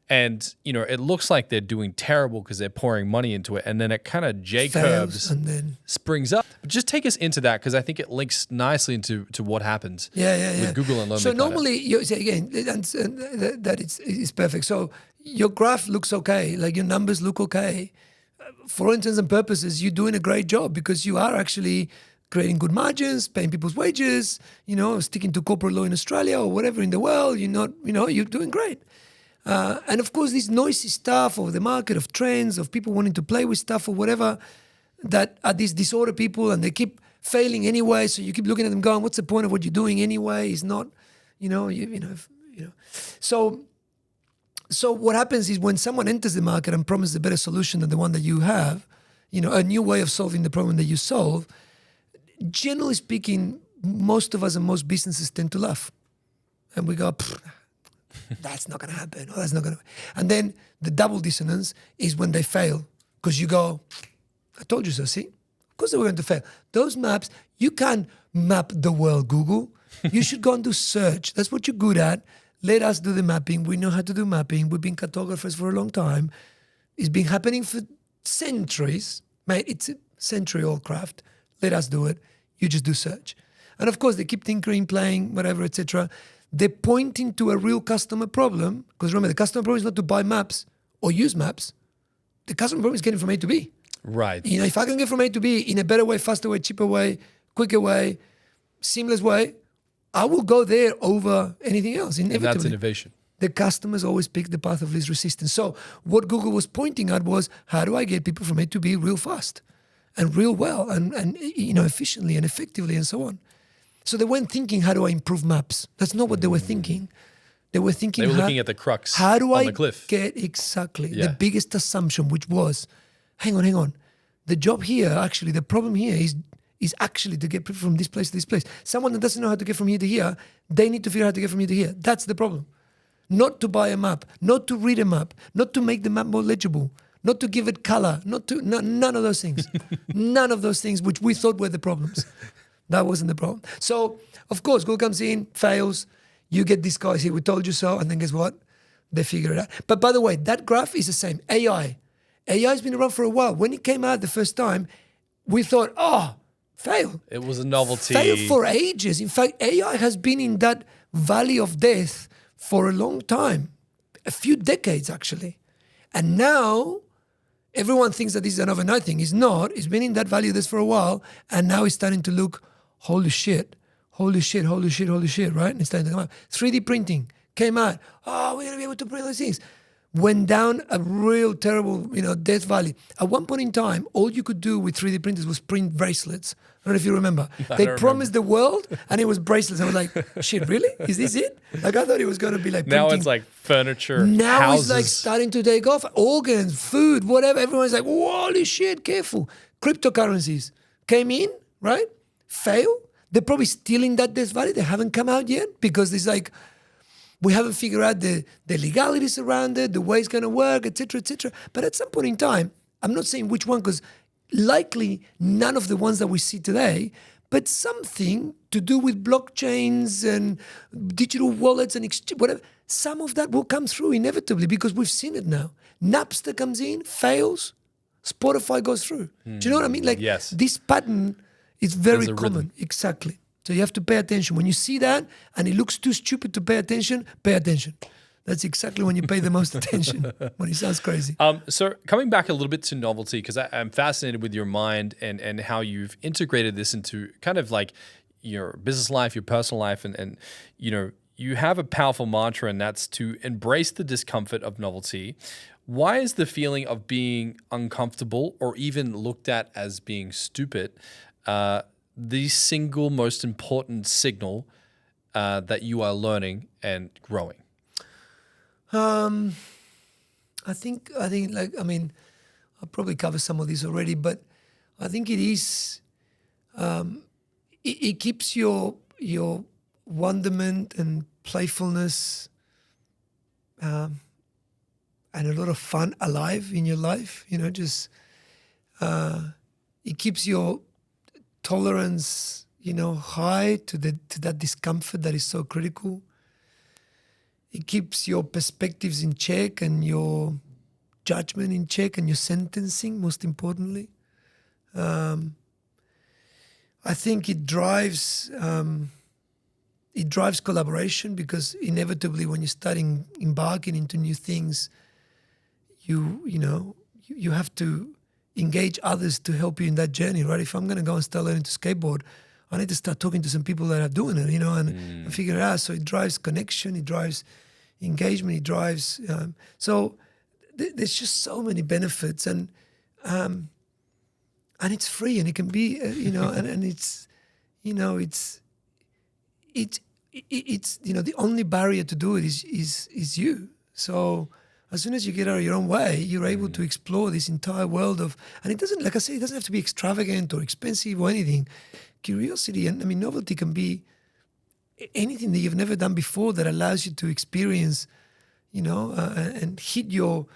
And, you know, it looks like they're doing terrible because they're pouring money into it. And then it kind of J-curves and then springs up. But just take us into that because I think it links nicely into what happens with Google and Lonely So Planet. normally, you say again, that it's perfect. So your graph looks okay, like your numbers look okay. For all intents and purposes, you're doing a great job because you are actually creating good margins, paying people's wages, you know, sticking to corporate law in Australia or whatever in the world. You're not, you know, you're doing great. And of course, this noisy stuff of the market, of trends, of people wanting to play with stuff or whatever, that are these disorder people and they keep failing anyway. So you keep looking at them going, what's the point of what you're doing anyway? It's not, you know. So what happens is when someone enters the market and promises a better solution than the one that you have, you know, a new way of solving the problem that you solve, generally speaking, most of us and most businesses tend to laugh. And we go, that's not going to happen. Or that's not going to. And then the double dissonance is when they fail. Because you go, I told you so, see? Of course they were going to fail. Those maps, you can't map the world, Google. You should go and do search. That's what you're good at. Let us do the mapping. We know how to do mapping. We've been cartographers for a long time. It's been happening for centuries. Mate, it's a century-old craft. Let us do it. You just do search. And of course, they keep tinkering, playing, whatever, etc. They're pointing to a real customer problem. Because remember, the customer problem is not to buy maps or use maps. The customer problem is getting from A to B. Right. You know, if I can get from A to B in a better way, faster way, cheaper way, quicker way, seamless way, I will go there over anything else. Inevitably. And that's innovation. The customers always pick the path of least resistance. So what Google was pointing at was, how do I get people from A to B real fast and real well and you know, efficiently and effectively and so on. So they weren't thinking, how do I improve maps? That's not what they were thinking. They were thinking, they were looking at the crux how do on I the cliff. Get exactly the biggest assumption, which was, hang on. The job here, actually, the problem here is actually to get people from this place to this place. Someone that doesn't know how to get from here to here, they need to figure out how to get from here to here. That's the problem. Not to buy a map, not to read a map, not to make the map more legible, not to give it color, none of those things. None of those things which we thought were the problems. That wasn't the problem. So, of course, Google comes in, fails, you get these guys here, we told you so, and then guess what? They figure it out. But by the way, that graph is the same. AI has been around for a while. When it came out the first time, we thought, fail. It was a novelty. Fail for ages. In fact, AI has been in that valley of death for a long time, a few decades actually. And now everyone thinks that this is an overnight thing. It's not. It's been in that valley of death for a while, and now it's starting to look, holy shit, right? And it's starting to come out. 3D printing came out. Oh, we're going to be able to print those things. Went down a real terrible, death valley. At one point in time, all you could do with 3D printers was print bracelets. I don't know if you remember. They promised the world, and it was bracelets. I was like, shit, really? Is this it? Like, I thought it was going to be like printing. Now it's like furniture, now houses. It's like starting to take off. Organs, food, whatever. Everyone's like, holy shit, careful. Cryptocurrencies came in, right? Fail. They're probably still in that death valley. They haven't come out yet because it's like, We haven't figured out the legalities around it, the way it's going to work, etc., etc. But at some point in time, I'm not saying which one, because likely none of the ones that we see today, but something to do with blockchains and digital wallets and whatever, some of that will come through inevitably, because we've seen it now. Napster comes in, fails, Spotify goes through. Do you know what I mean? Like, yes. This pattern is very There's a common. rhythm. Exactly. So you have to pay attention. When you see that and it looks too stupid to pay attention, pay attention. That's exactly when you pay the most attention, when it sounds crazy. So coming back a little bit to novelty, because I'm fascinated with your mind and how you've integrated this into kind of like your business life, your personal life, and you know, you have a powerful mantra, and that's to embrace the discomfort of novelty. Why is the feeling of being uncomfortable or even looked at as being stupid the single most important signal that you are learning and growing? I think like, I mean, I'll probably cover some of this already, but I think it is, it keeps your wonderment and playfulness and a lot of fun alive in your life, you know, just, it keeps your tolerance, you know, high to that discomfort that is so critical. It keeps your perspectives in check and your judgment in check and your sentencing, most importantly. I think it drives collaboration, because inevitably when you start embarking into new things, you have to engage others to help you in that journey, right? If I'm going to go and start learning to skateboard, I need to start talking to some people that are doing it, you know, and figure it out. So it drives connection, it drives engagement, it drives. So there's just so many benefits, and it's free, and it can be, you know, and it's, you know, it's you know, the only barrier to do it is you. So as soon as you get out of your own way, you're able to explore this entire world of, and it doesn't, like I say, it doesn't have to be extravagant or expensive or anything. Curiosity, and I mean, novelty can be anything that you've never done before that allows you to experience, you know, and hit your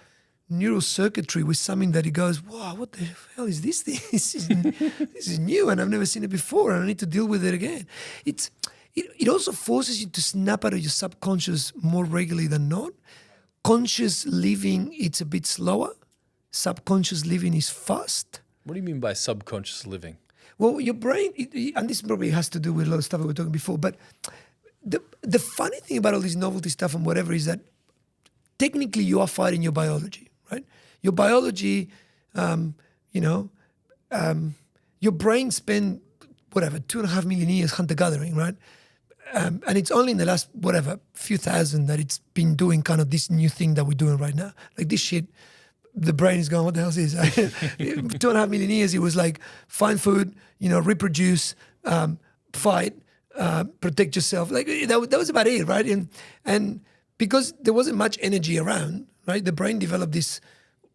neural circuitry with something that it goes, wow, what the hell is this thing? This is new, and I've never seen it before, and I need to deal with it again. It also forces you to snap out of your subconscious more regularly than not. Conscious living, it's a bit slower. Subconscious living is fast. What do you mean by subconscious living? Well, your brain, and this probably has to do with a lot of stuff that we were talking before, but the funny thing about all this novelty stuff and whatever is that technically you are fighting your biology, right? Your biology, your brain spent, 2.5 million years hunter-gathering, right? And it's only in the last, few thousand that it's been doing kind of this new thing that we're doing right now. Like this shit, the brain is going, what the hell is this? 2.5 million years, it was like, find food, you know, reproduce, fight, protect yourself. Like that was about it, right? And because there wasn't much energy around, right? The brain developed this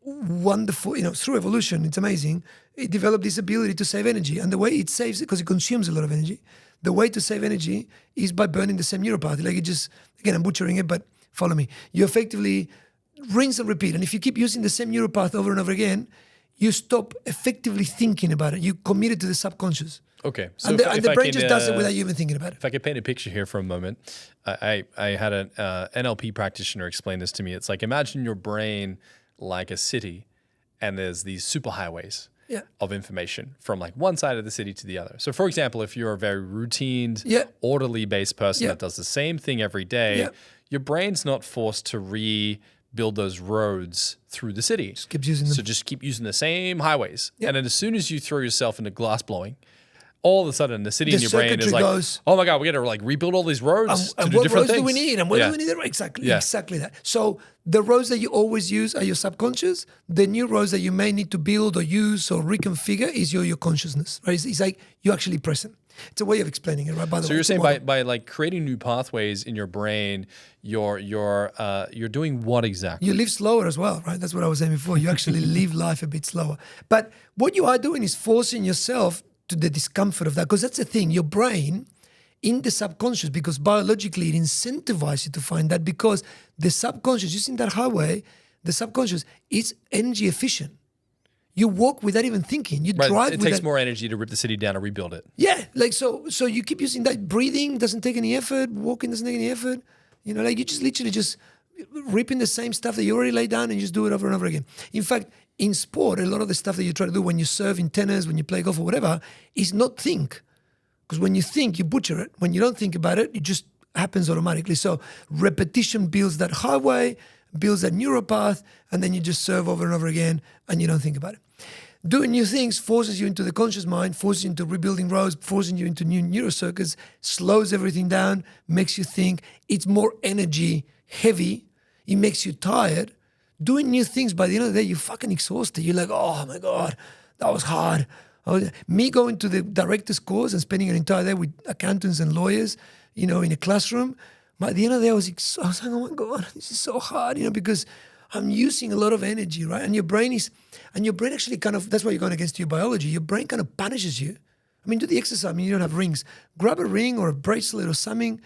wonderful, you know, through evolution, it's amazing. It developed this ability to save energy. And the way it saves it, because it consumes a lot of energy, the way to save energy is by burning the same neuropathway. Like it just, again, I'm butchering it, but follow me. You effectively rinse and repeat. And if you keep using the same neuropath over and over again, you stop effectively thinking about it. You commit it to the subconscious. Okay. So and the brain just does it without you even thinking about it. If I could paint a picture here for a moment, I had an NLP practitioner explain this to me. It's like, imagine your brain like a city, and there's these superhighways of information from like one side of the city to the other. So for example, if you're a very routine, orderly based person that does the same thing every day, your brain's not forced to rebuild those roads through the city. Just keeps using them. So just keep using the same highways. And then as soon as you throw yourself into glass blowing, all of a sudden the city in your brain is like, oh my God, we got to like rebuild all these roads to do different things. And what roads do we need? And where do we need them? Exactly that. So the roads that you always use are your subconscious. The new roads that you may need to build or use or reconfigure is your doing right? It's like you're actually present. It's a way of explaining it, right? By the way. So you're saying by like creating new pathways in your brain, you're doing what exactly? You live slower as well, right? That's what I was saying before. You actually live life a bit slower. But what you are doing is forcing yourself to the discomfort of that, because that's the thing. Your brain in the subconscious, because biologically it incentivizes you to find that, because the subconscious, using that highway, the subconscious is energy efficient. You walk without even thinking. You drive. It takes more energy to rip the city down and rebuild it. Yeah, like so you keep using that. Breathing doesn't take any effort. Walking doesn't take any effort. You know, like you just literally just ripping the same stuff that you already laid down and you just do it over and over again. In fact, in sport, a lot of the stuff that you try to do when you serve in tennis, when you play golf or whatever, is not think. Because when you think, you butcher it. When you don't think about it, it just happens automatically. So repetition builds that highway, builds that neural path, and then you just serve over and over again and you don't think about it. Doing new things forces you into the conscious mind, forces you into rebuilding roads, forcing you into new neurocircuits, slows everything down, makes you think. It's more energy heavy. It makes you tired. Doing new things, by the end of the day, you're fucking exhausted. You're like, oh my God, that was hard. Me going to the director's course and spending an entire day with accountants and lawyers, you know, in a classroom, at the end of the day, I was like, oh my God, this is so hard, you know, because I'm using a lot of energy, right? And your brain actually kind of, that's why you're going against your biology. Your brain kind of punishes you. I mean, do the exercise. I mean, you don't have rings. Grab a ring or a bracelet or something,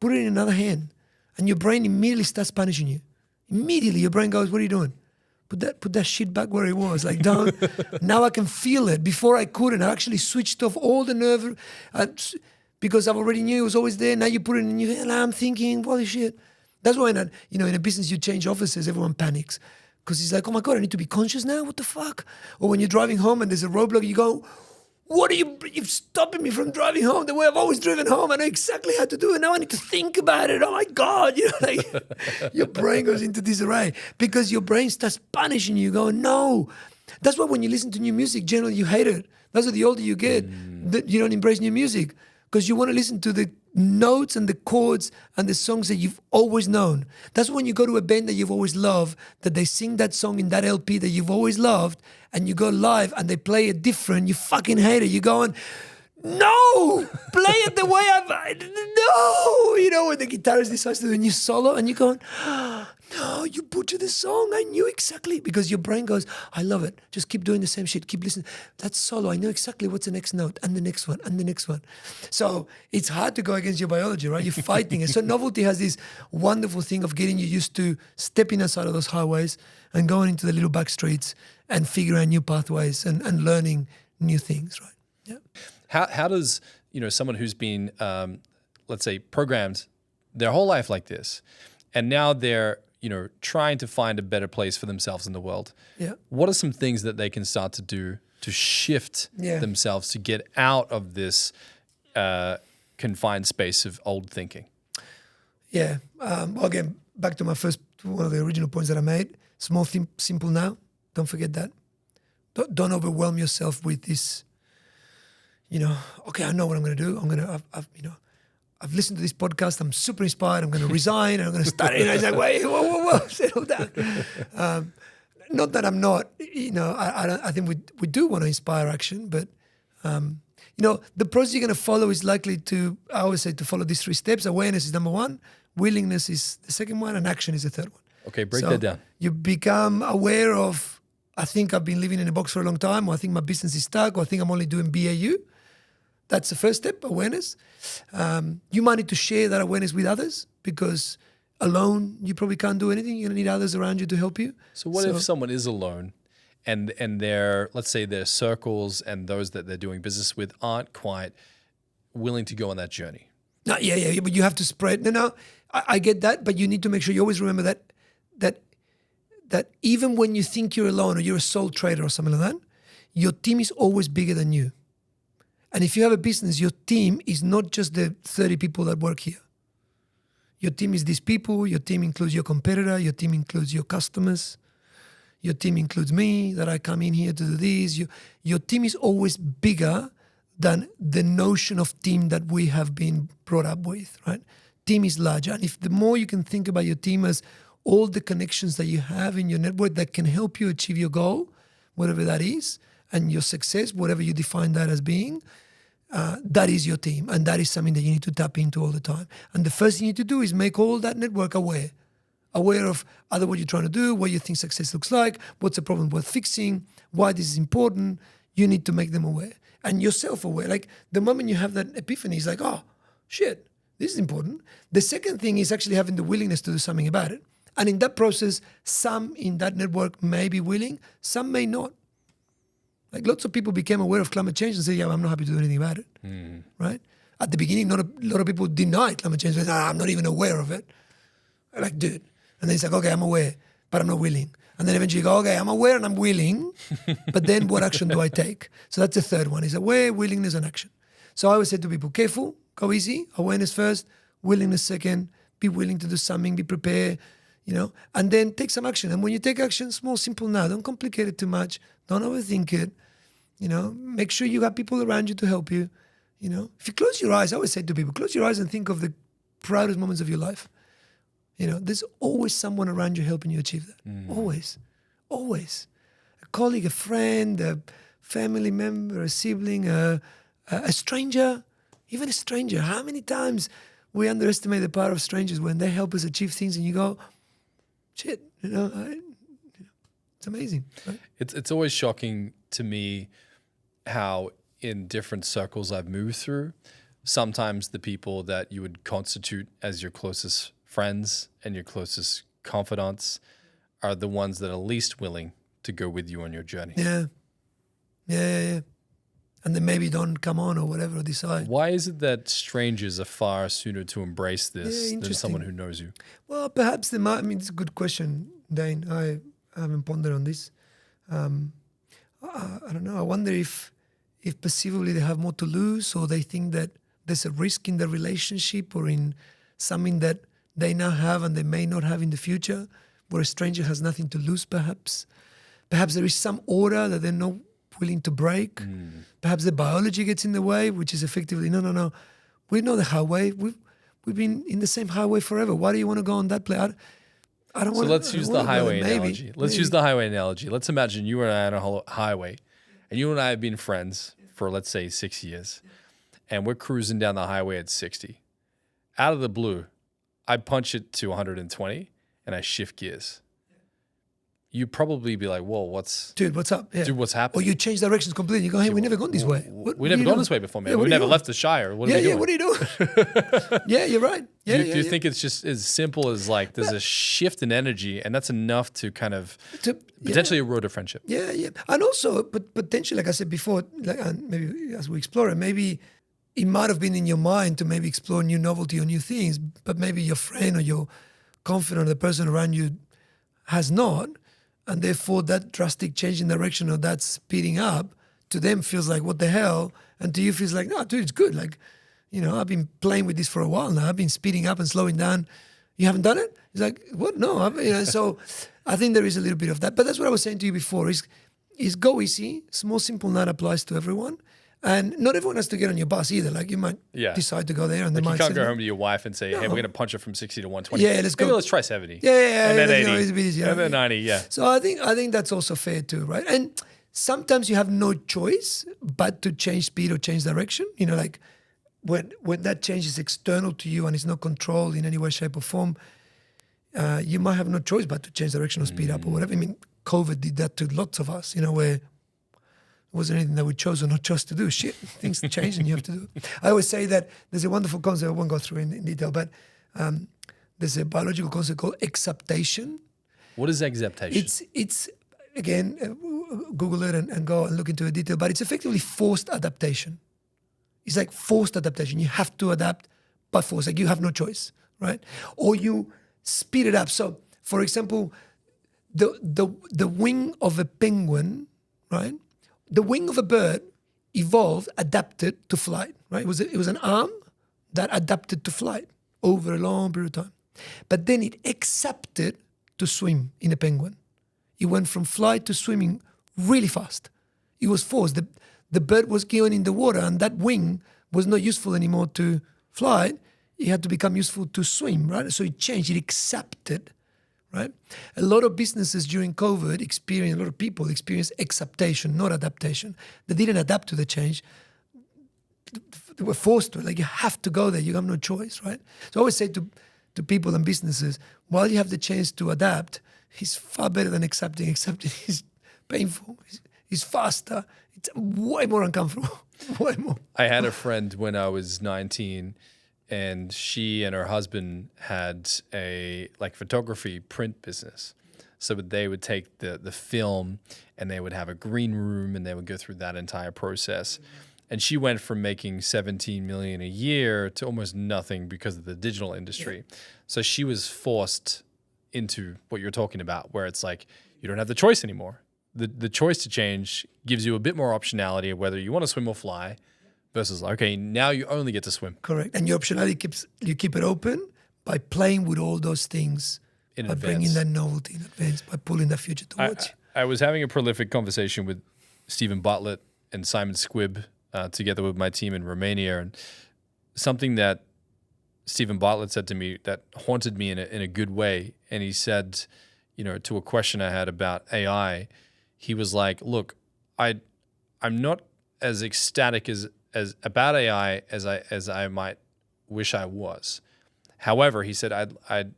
put it in another hand, and your brain immediately starts punishing you. Immediately, your brain goes, what are you doing? Put that shit back where it was. Like, don't. Now I can feel it. Before I couldn't. I actually switched off all the nerve because I already knew it was always there. Now you put it in your head, and I'm thinking, holy shit. That's why, in a business, you change offices, everyone panics. Because it's like, oh my God, I need to be conscious now? What the fuck? Or when you're driving home and there's a roadblock, you go, what are you're stopping me from driving home the way I've always driven home? I know exactly how to do it. Now I need to think about it. Oh my God. Your brain goes into disarray because your brain starts punishing you, going, no. That's why when you listen to new music, generally you hate it. That's why the older you get, that you don't embrace new music because you want to listen to the notes and the chords and the songs that you've always known. That's when you go to a band that you've always loved, that they sing that song in that LP that you've always loved, and you go live and they play it different, you fucking hate it. You're going, no, play it the way no. When the guitarist decides to do a new solo and you're going, no, you butchered the song. I knew exactly. Because your brain goes, I love it. Just keep doing the same shit. Keep listening. That solo, I know exactly what's the next note and the next one and the next one. So it's hard to go against your biology, right? You're fighting it. So Novelty has this wonderful thing of getting you used to stepping outside of those highways and going into the little back streets and figuring out new pathways and learning new things, right? Yeah. How does, someone who's been, let's say, programmed their whole life like this, and now they're, trying to find a better place for themselves in the world. Yeah. What are some things that they can start to do to shift themselves to get out of this confined space of old thinking? Yeah. Well, again, back to one of the original points that I made. Small, simple now. Don't forget that. Don't overwhelm yourself with this. Okay, I know what I'm going to do. I've listened to this podcast. I'm super inspired. I'm going to resign. And I'm going to start. It's like, wait, whoa, settle down. Not that I'm not. I think we do want to inspire action, but the process you're going to follow is likely to. I always say to follow these 3 steps. Awareness is number 1. Willingness is the second one, and action is the third one. Okay, break that down. You become aware of. I think I've been living in a box for a long time, or I think my business is stuck, or I think I'm only doing BAU. That's the first step, awareness. You might need to share that awareness with others because alone you probably can't do anything. You're going to need others around you to help you. So what if someone is alone and their, let's say their circles and those that they're doing business with aren't quite willing to go on that journey? No, yeah, but you have to spread. No, I get that, but you need to make sure you always remember that even when you think you're alone or you're a sole trader or something like that, your team is always bigger than you. And if you have a business, your team is not just the 30 people that work here. Your team is these people. Your team includes your competitor. Your team includes your customers. Your team includes me, that I come in here to do this. Your team is always bigger than the notion of team that we have been brought up with, right? Team is larger. And if the more you can think about your team as all the connections that you have in your network that can help you achieve your goal, whatever that is, and your success, whatever you define that as being, that is your team. And that is something that you need to tap into all the time. And the first thing you need to do is make all that network aware of either what you're trying to do, what you think success looks like, what's the problem worth fixing, why this is important. You need to make them aware. And yourself aware. Like the moment you have that epiphany, it's like, oh, shit, this is important. The second thing is actually having the willingness to do something about it. And in that process, some in that network may be willing, some may not. Like lots of people became aware of climate change and say, yeah, I'm not happy to do anything about it, right? At the beginning, not a lot of people denied climate change. They said, I'm not even aware of it. I'm like, dude. And then it's like, okay, I'm aware, but I'm not willing. And then eventually you go, okay, I'm aware and I'm willing, but then what action do I take? So that's the third one, is aware, willingness, and action. So I always say to people, careful, go easy, awareness first, willingness second, be willing to do something, be prepared, and then take some action. And when you take action, small, simple now, don't complicate it too much, don't overthink it, make sure you have people around you to help you, If you close your eyes, I always say to people, close your eyes and think of the proudest moments of your life. There's always someone around you helping you achieve that. Always. A colleague, a friend, a family member, a sibling, a stranger, even a stranger. How many times we underestimate the power of strangers when they help us achieve things and you go, shit, it's amazing. Right? It's always shocking to me how in different circles I've moved through, sometimes the people that you would constitute as your closest friends and your closest confidants are the ones that are least willing to go with you on your journey. Yeah. And then maybe don't come on or whatever, or decide. Why is it that strangers are far sooner to embrace this than someone who knows you? Well, perhaps they might. I mean, it's a good question, Dane. I haven't pondered on this. I don't know. I wonder if perceivably they have more to lose, or they think that there's a risk in the relationship or in something that they now have and they may not have in the future, where a stranger has nothing to lose, perhaps. Perhaps there is some order that they're not willing to break. Perhaps the biology gets in the way, which is effectively, no. We know the highway. We've been in the same highway forever. Why do you want to go on that place? I don't want to. So let's use the highway analogy. Let's use the highway analogy. Let's imagine you and I on a highway, and you and I have been friends for, let's say, 6 years, and we're cruising down the highway at 60. Out of the blue, I punch it to 120, and I shift gears. You'd probably be like, whoa, what's up? Yeah. Dude, what's happening? Or you change directions completely. You go, hey, we've never gone this way. We never gone this way before, man. Yeah, we never left the Shire. What are we doing? What are you doing? Yeah, you're right. Do you think it's just as simple as like there's a shift in energy and that's enough to kind of potentially erode a friendship? Yeah. And also, but potentially, like I said before, and maybe as we explore it, maybe it might have been in your mind to maybe explore new novelty or new things, but maybe your friend or your confidant or the person around you has not. And therefore, that drastic change in direction or that speeding up to them feels like, what the hell? And to you feels like, no, dude, it's good. Like, I've been playing with this for a while now. I've been speeding up and slowing down. You haven't done it? It's like, what? No. So I think there is a little bit of that. But that's what I was saying to you before is go easy. Small, simple, that applies to everyone. And not everyone has to get on your bus either. Like you might decide to go there, and they might. You can't say, go home to your wife and say, "Hey, we're going to punch it from 60 to 120." Yeah, let's go. Maybe let's try 70. Yeah, and then 80, it's a bit easier. and then 90. Yeah. So I think that's also fair too, right? And sometimes you have no choice but to change speed or change direction. Like when that change is external to you and it's not controlled in any way, shape, or form, you might have no choice but to change direction or speed up or whatever. I mean, COVID did that to lots of us. Where it wasn't anything that we chose or not chose to do. Shit, things change and you have to do it. I always say that there's a wonderful concept, I won't go through in detail, but there's a biological concept called exaptation. What is exaptation? It's again, Google it and go and look into the detail, but it's effectively forced adaptation. It's like forced adaptation. You have to adapt by force, like you have no choice, right? Or you speed it up. So, for example, the wing of a penguin, right? The wing of a bird evolved, adapted to flight, right? It was an arm that adapted to flight over a long period of time. But then it accepted to swim in a penguin. It went from flight to swimming really fast. It was forced. The bird was going in the water and that wing was not useful anymore to fly. It had to become useful to swim, right? So it changed, it accepted, right? A lot of businesses during COVID a lot of people experienced acceptation, not adaptation. They didn't adapt to the change. They were forced to it. Like you have to go there. You have no choice, right? So I always say to people and businesses, while you have the chance to adapt, it's far better than accepting. Accepting is painful. It's faster. It's way more uncomfortable. Way more. I had a friend when I was 19 and she and her husband had a photography print business. So they would take the film and they would have a green room and they would go through that entire process. And she went from making 17 million a year to almost nothing because of the digital industry. Yeah. So she was forced into what you're talking about, where it's like you don't have the choice anymore. The choice to change gives you a bit more optionality of whether you want to swim or fly, versus okay, now you only get to swim. Correct. And your optionality keep it open by playing with all those things. In by advance. Bringing that novelty in advance, by pulling that future towards you. I was having a prolific conversation with Stephen Bartlett and Simon Squibb together with my team in Romania, and something that Stephen Bartlett said to me that haunted me in a good way. And he said, to a question I had about AI, he was like, "Look, I'm not as ecstatic as about AI as I might wish I was. However," he said, I'd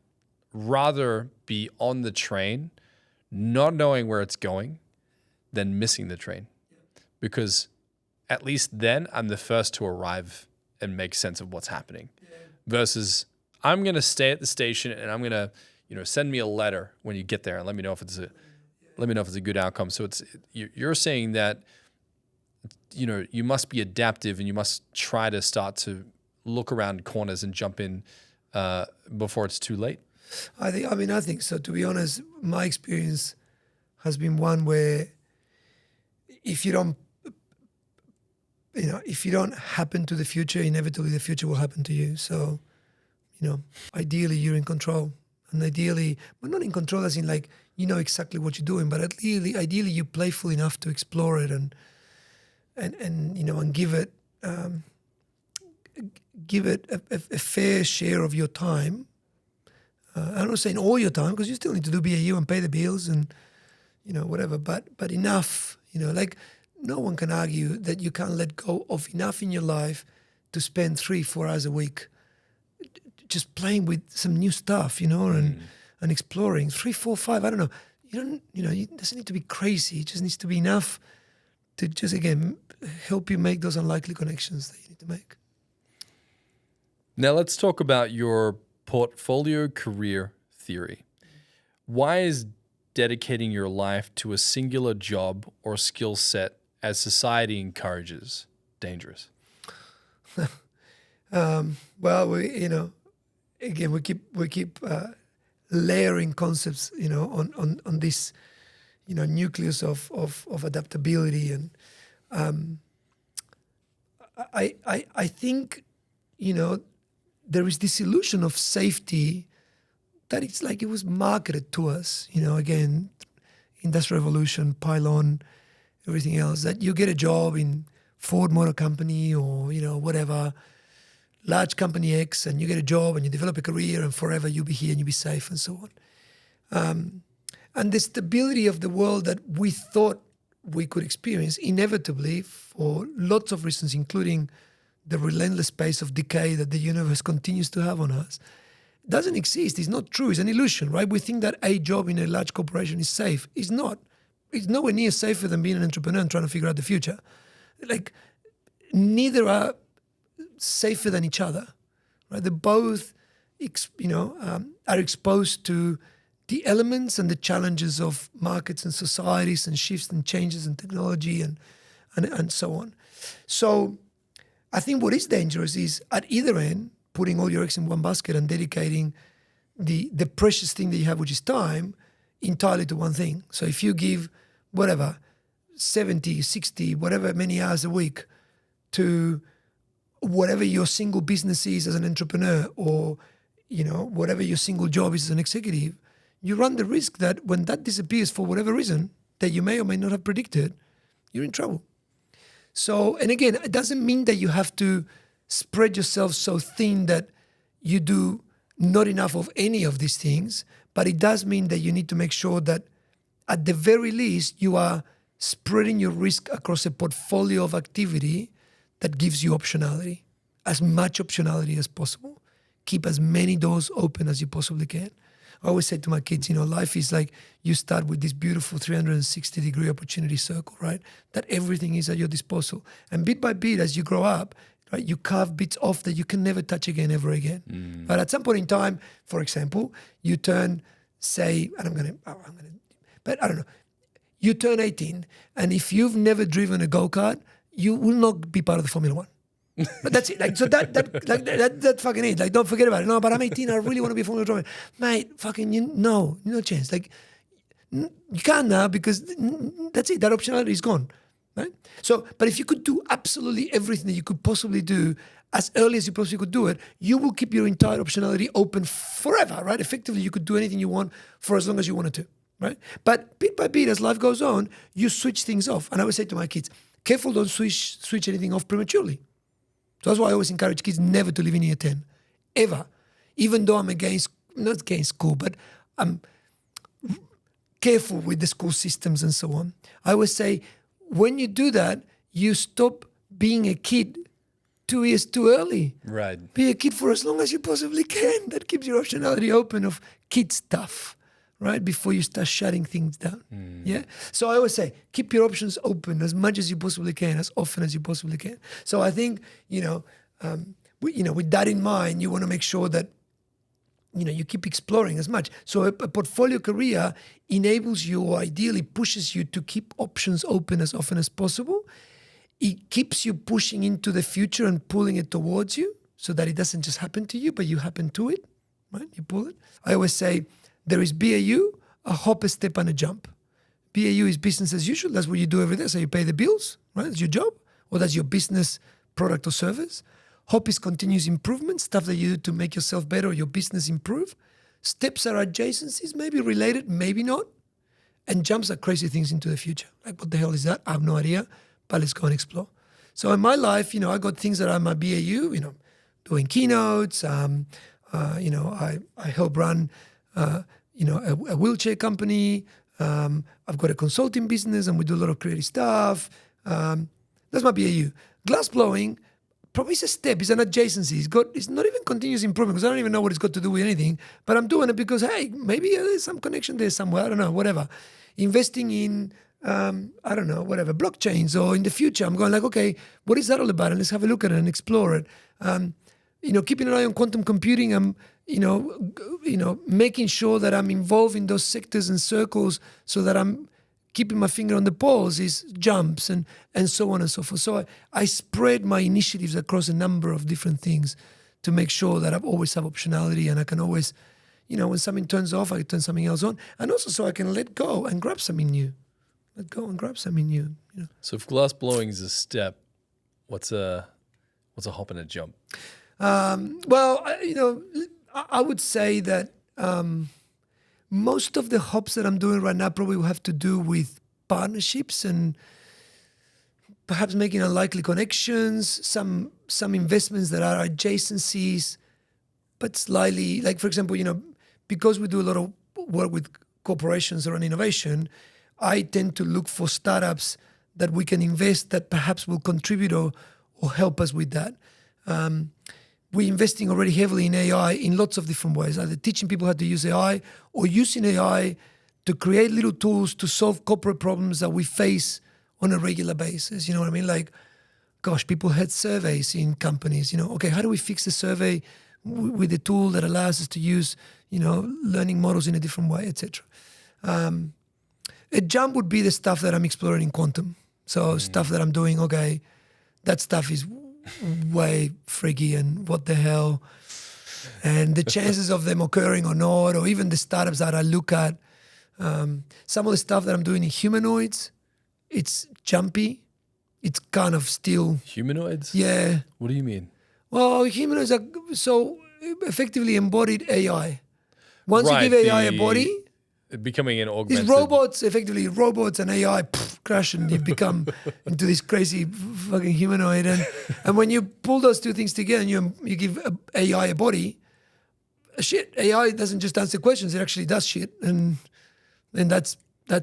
rather be on the train not knowing where it's going than missing the train, because at least then I'm the first to arrive and make sense of what's happening, versus I'm going to stay at the station and I'm going to send me a letter when you get there and let me know if it's a good outcome. So you're saying that you must be adaptive and you must try to start to look around corners and jump in before it's too late. I think so. To be honest, my experience has been one where if you don't happen to the future, inevitably the future will happen to you. So, ideally you're in control, and ideally, but not in control as in like exactly what you're doing, but ideally you're playful enough to explore it and give it a fair share of your time. I'm not saying all your time, because you still need to do BAU and pay the bills and whatever, but enough. Like no one can argue that you can't let go of enough in your life to spend 3-4 hours a week just playing with some new stuff, and exploring 3, 4, 5. I don't know. It doesn't need to be crazy. It just needs to be enough to just again help you make those unlikely connections that you need to make. Now let's talk about your portfolio career theory. Why is dedicating your life to a singular job or skill set, as society encourages, dangerous? Well, we keep layering concepts, on this, nucleus of adaptability, and I think, there is this illusion of safety that it's like it was marketed to us, again, Industrial Revolution, pylon, everything else, that you get a job in Ford Motor Company or, whatever, large company X, and you get a job and you develop a career and forever you'll be here and you'll be safe and so on. And the stability of the world that we thought we could experience, inevitably, for lots of reasons, including the relentless pace of decay that the universe continues to have on us, doesn't exist. It's not true. It's an illusion, right? We think that a job in a large corporation is safe. It's not. It's nowhere near safer than being an entrepreneur and trying to figure out the future. Like, neither are safer than each other, right? They both, are exposed to the elements and the challenges of markets and societies and shifts and changes in technology and so on. So I think what is dangerous is at either end, putting all your eggs in one basket and dedicating the precious thing that you have, which is time, entirely to one thing. So if you give, 70, 60, whatever many hours a week to whatever your single business is as an entrepreneur, or, whatever your single job is as an executive, you run the risk that when that disappears for whatever reason that you may or may not have predicted, you're in trouble. So, and again, it doesn't mean that you have to spread yourself so thin that you do not enough of any of these things, but it does mean that you need to make sure that at the very least you are spreading your risk across a portfolio of activity that gives you optionality, as much optionality as possible. Keep as many doors open as you possibly can. I always say to my kids, life is like you start with this beautiful 360-degree opportunity circle, right? That everything is at your disposal. And bit by bit, as you grow up, right? You carve bits off that you can never touch again, ever again. But at some point in time, for example, you turn, say, and but I don't know, you turn 18, and if you've never driven a go-kart, you will not be part of the Formula One. But that's it. Like, so that fucking it. Like, don't forget about it. No, but I'm 18. I really want to be a Formula One driver. Mate, fucking, no chance. Like, you can't now because that's it. That optionality is gone, right? So, but if you could do absolutely everything that you could possibly do as early as you possibly could do it, you will keep your entire optionality open forever, right? Effectively, you could do anything you want for as long as you wanted to, right? But bit by bit, as life goes on, you switch things off. And I always say to my kids, careful, don't switch anything off prematurely. So that's why I always encourage kids never to live in year 10, ever. Even though I'm not against school, but I'm careful with the school systems and so on. I always say, when you do that, you stop being a kid 2 years too early. Right. Be a kid for as long as you possibly can. That keeps your optionality open of kid stuff, right? Before you start shutting things down. Yeah. So I always say, keep your options open as much as you possibly can, as often as you possibly can. So I think, with that in mind, you want to make sure that, you keep exploring as much. So a portfolio career enables you, or ideally pushes you, to keep options open as often as possible. It keeps you pushing into the future and pulling it towards you so that it doesn't just happen to you, but you happen to it, right? You pull it. I always say there is BAU, a hop, a step, and a jump. BAU is business as usual. That's what you do every day. So you pay the bills, right? That's your job, or that's your business product or service. Hop is continuous improvement, stuff that you do to make yourself better or your business improve. Steps are adjacencies, maybe related, maybe not. And jumps are crazy things into the future. Like, what the hell is that? I have no idea, but let's go and explore. So in my life, I got things that are my BAU, doing keynotes. I help run, a wheelchair company. I've got a consulting business and we do a lot of creative stuff. That's my BAU. Glass blowing, probably it's a step, it's an adjacency. It's not even continuous improvement because I don't even know what it's got to do with anything, but I'm doing it because, hey, maybe there's some connection there somewhere. I don't know, whatever. Investing in, blockchains, or in the future, I'm going like, okay, what is that all about? And let's have a look at it and explore it. Keeping an eye on quantum computing, I'm, making sure that I'm involved in those sectors and circles so that I'm keeping my finger on the pulse, is jumps and so on and so forth. So I spread my initiatives across a number of different things to make sure that I always have optionality and I can always, when something turns off, I turn something else on. And also so I can let go and grab something new. Let go and grab something new. So if glass blowing is a step, what's a hop and a jump? I would say that most of the hops that I'm doing right now probably will have to do with partnerships and perhaps making unlikely connections, some investments that are adjacencies, but slightly, like, for example, because we do a lot of work with corporations around innovation, I tend to look for startups that we can invest that perhaps will contribute or help us with that. We're investing already heavily in AI in lots of different ways, either teaching people how to use AI or using AI to create little tools to solve corporate problems that we face on a regular basis. You know what I mean? Like, gosh, people had surveys in companies. Okay, how do we fix the survey with a tool that allows us to use, learning models in a different way, etc. A jump would be the stuff that I'm exploring in quantum. So stuff that I'm doing, okay, that stuff is way freaky and what the hell. And the chances of them occurring or not, or even the startups that I look at, some of the stuff that I'm doing in humanoids, it's jumpy. It's kind of still... Humanoids? Yeah. What do you mean? Well, humanoids are so effectively embodied AI. Once you give AI a body... Becoming an augmented... These robots, effectively robots and AI crash and you become into this crazy fucking humanoid. And when you pull those two things together and you give AI a body, AI doesn't just answer questions, it actually does shit. And that's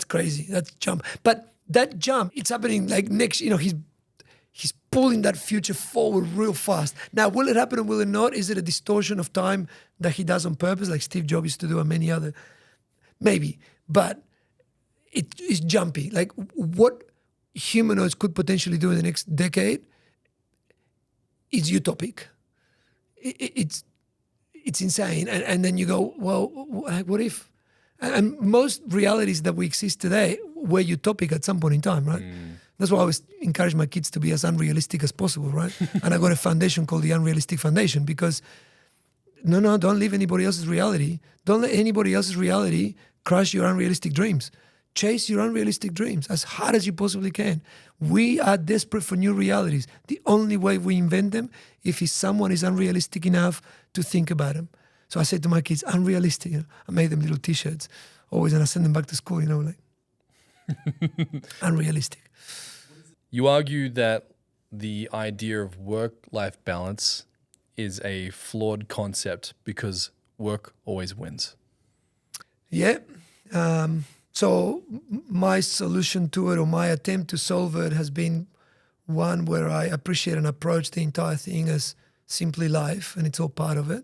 crazy. That's jump. But that jump, it's happening like next, he's pulling that future forward real fast. Now, will it happen or will it not? Is it a distortion of time that he does on purpose like Steve Jobs used to do and many other... Maybe, but it is jumpy. Like what humanoids could potentially do in the next decade, it's utopic. It's insane. And then you go, well, what if? And most realities that we exist today were utopic at some point in time, right? That's why I always encourage my kids to be as unrealistic as possible, right? And I got a foundation called the Unrealistic Foundation because no, don't live anybody else's reality. Don't let anybody else's reality crush your unrealistic dreams. Chase your unrealistic dreams as hard as you possibly can. We are desperate for new realities. The only way we invent them if someone is unrealistic enough to think about them. So I said to my kids, unrealistic. I made them little T-shirts always, and I send them back to school, like unrealistic. You argue that the idea of work-life balance is a flawed concept because work always wins. Yeah. So my solution to it, or my attempt to solve it, has been one where I appreciate and approach the entire thing as simply life, and it's all part of it.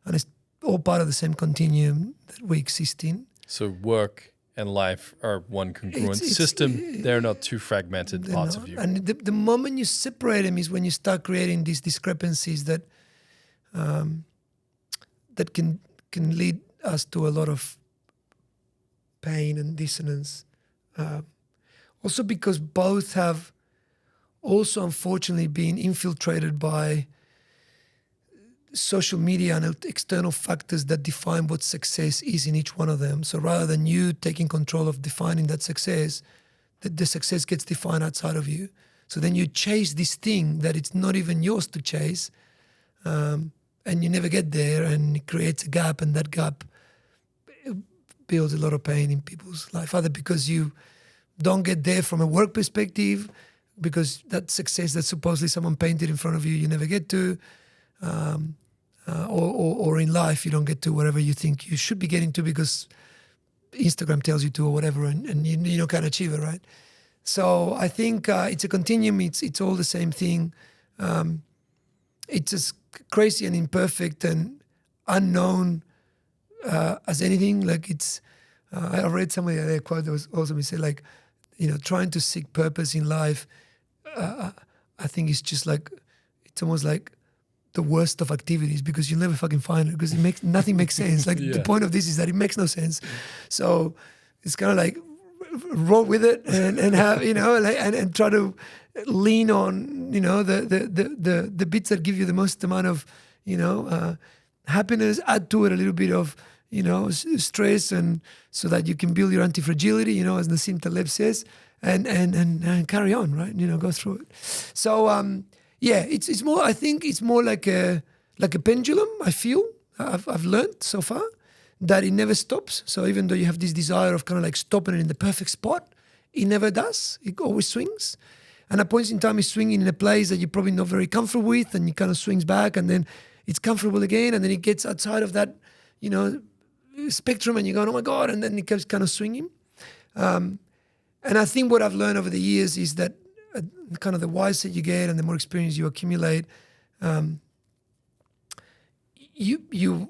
And it's all part of the same continuum that we exist in. So work and life are one congruent system. They're not two fragmented parts of you. And the moment you separate them is when you start creating these discrepancies that that can lead us to a lot of pain and dissonance. Also because both have also unfortunately been infiltrated by social media and external factors that define what success is in each one of them. So rather than you taking control of defining that success, the success gets defined outside of you. So then you chase this thing that it's not even yours to chase, and you never get there, and it creates a gap, and that gap builds a lot of pain in people's life, either because you don't get there from a work perspective, because that success that supposedly someone painted in front of you, you never get to, or in life you don't get to wherever you think you should be getting to because Instagram tells you to or whatever, and you can't achieve it, right? So I think it's a continuum. It's all the same thing. It's as crazy and imperfect and unknown as anything. Like I read somebody a quote that was also me say, like, trying to seek purpose in life. I think it's just like, it's almost like the worst of activities, because you'll never fucking find it, because nothing makes sense. Like the point of this is that it makes no sense. So it's kind of like roll with it and have, and try to lean on, the bits that give you the most amount of, happiness, add to it a little bit of, stress, and so that you can build your anti-fragility, as Nassim Taleb says, and carry on, right? Go through it. So, it's more, I think it's more like a pendulum, I feel. I've learned so far that it never stops. So even though you have this desire of kind of like stopping it in the perfect spot, it never does. It always swings. And at points in time, it's swinging in a place that you're probably not very comfortable with, and it kind of swings back, and then it's comfortable again, and then it gets outside of that, spectrum, and you're going, oh my God, and then it keeps kind of swinging. And I think what I've learned over the years is that kind of the wiser you get and the more experience you accumulate, you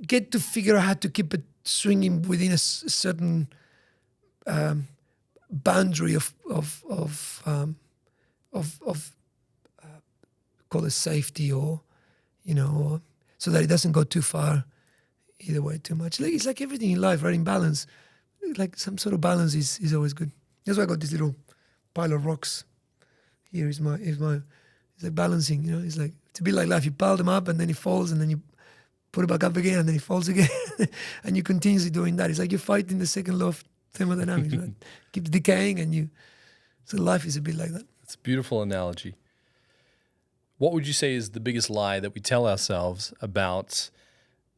get to figure out how to keep it swinging within a certain boundary of call it safety, or so that it doesn't go too far either way too much. Like, it's like everything in life, right? In balance, like some sort of balance is always good. That's why I got this little pile of rocks. Here is my it's like balancing, it's like, it's a bit like life. You pile them up and then it falls, and then you put it back up again and then it falls again. And you continuously doing that. It's like you're fighting the second law of thermodynamics, right? Keeps decaying, so life is a bit like that. It's a beautiful analogy. What would you say is the biggest lie that we tell ourselves about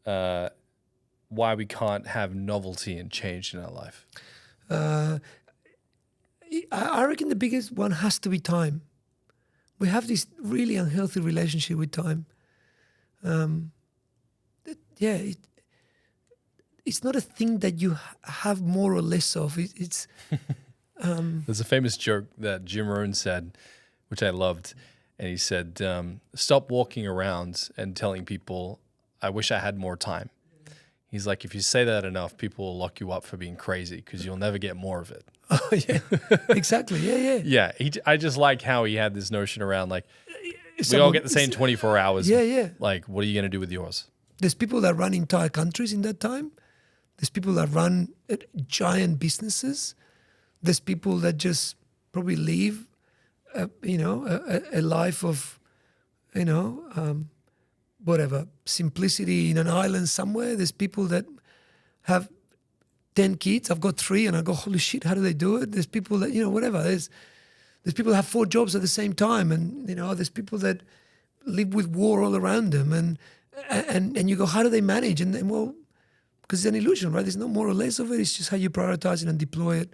why we can't have novelty and change in our life? I reckon the biggest one has to be time. We have this really unhealthy relationship with time. It's not a thing that you have more or less of. It's There's a famous joke that Jim Rohn said, which I loved, and he said, "Stop walking around and telling people, I wish I had more time." He's like, if you say that enough, people will lock you up for being crazy because you'll never get more of it. Oh, yeah, exactly. Yeah. Yeah, I just like how he had this notion around, like, We all get the same 24 hours. Yeah. Like, what are you going to do with yours? There's people that run entire countries in that time. There's people that run giant businesses. There's people that just probably live, a life of, whatever, simplicity in an island somewhere. There's people that have 10 kids. I've got 3, and I go, holy shit, how do they do it? There's people that, whatever. There's people that have 4 jobs at the same time, and there's people that live with war all around them, and you go, how do they manage? And then, well, because it's an illusion, right? There's no more or less of it. It's just how you prioritize it and deploy it,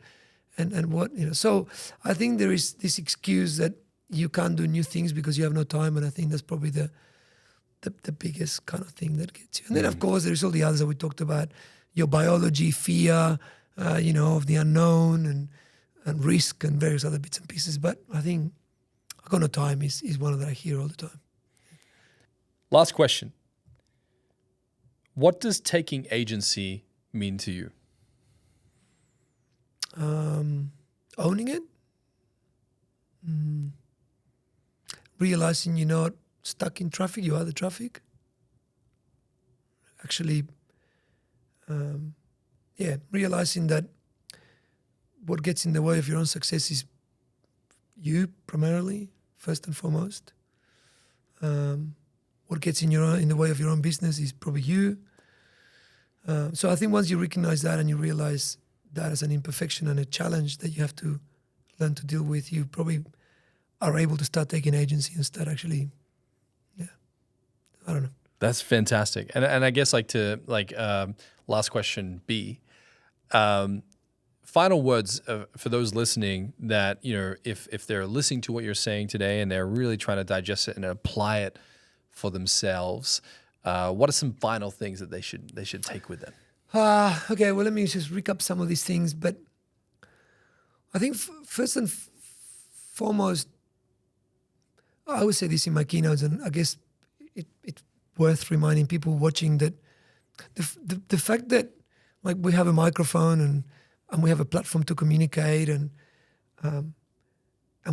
and what. So I think there is this excuse that you can't do new things because you have no time, and I think that's probably the biggest kind of thing that gets you. And then of course there's all the others that we talked about, your biology, fear, of the unknown, and risk, and various other bits and pieces. But I think I got no time is one that I hear all the time. Last question. What does taking agency mean to you? Owning it. Realizing you're not stuck in traffic, you are the traffic. Actually, realizing that what gets in the way of your own success is you primarily, first and foremost. What gets in the way of your own business is probably you. So I think once you recognize that and you realize that as an imperfection and a challenge that you have to learn to deal with, you probably are able to start taking agency and start actually, I don't know. That's fantastic. And I guess last question B, final words for those listening that, if they're listening to what you're saying today and they're really trying to digest it and apply it for themselves, what are some final things that they should take with them? Okay, well, let me just recap some of these things. But I think first and foremost, I always say this in my keynotes, and I guess it's worth reminding people watching that the fact that we have a microphone and we have a platform to communicate, and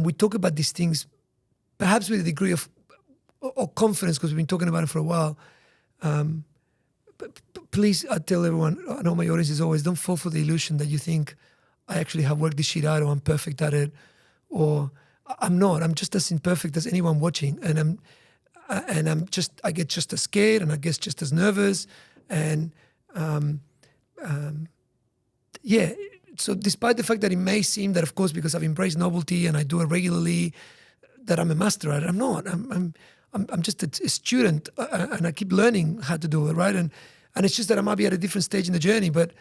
we talk about these things perhaps with a degree of confidence because we've been talking about it for a while. But please, I tell everyone, I know my audience is always, don't fall for the illusion that you think I actually have worked this shit out, or I'm perfect at it, or I'm not. I'm just as imperfect as anyone watching, and I get just as scared, and I guess just as nervous, and So despite the fact that it may seem that, of course, because I've embraced novelty and I do it regularly, that I'm a master at it, I'm not. I'm just a student, and I keep learning how to do it, right? And it's just that I might be at a different stage in the journey, but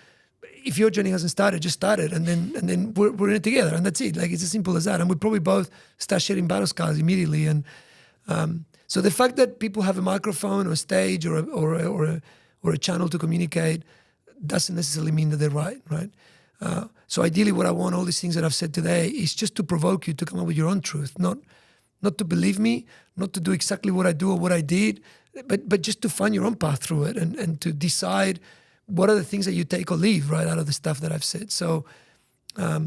if your journey hasn't started, just start it, and then we're in it together, and that's it. Like, it's as simple as that. And we probably both start sharing battle scars immediately. And so the fact that people have a microphone or a stage or a channel to communicate doesn't necessarily mean that they're right? So ideally, what I want, all these things that I've said today, is just to provoke you to come up with your own truth, not to believe me, not to do exactly what I do or what I did, but just to find your own path through it, and to decide what are the things that you take or leave right out of the stuff that I've said. So, I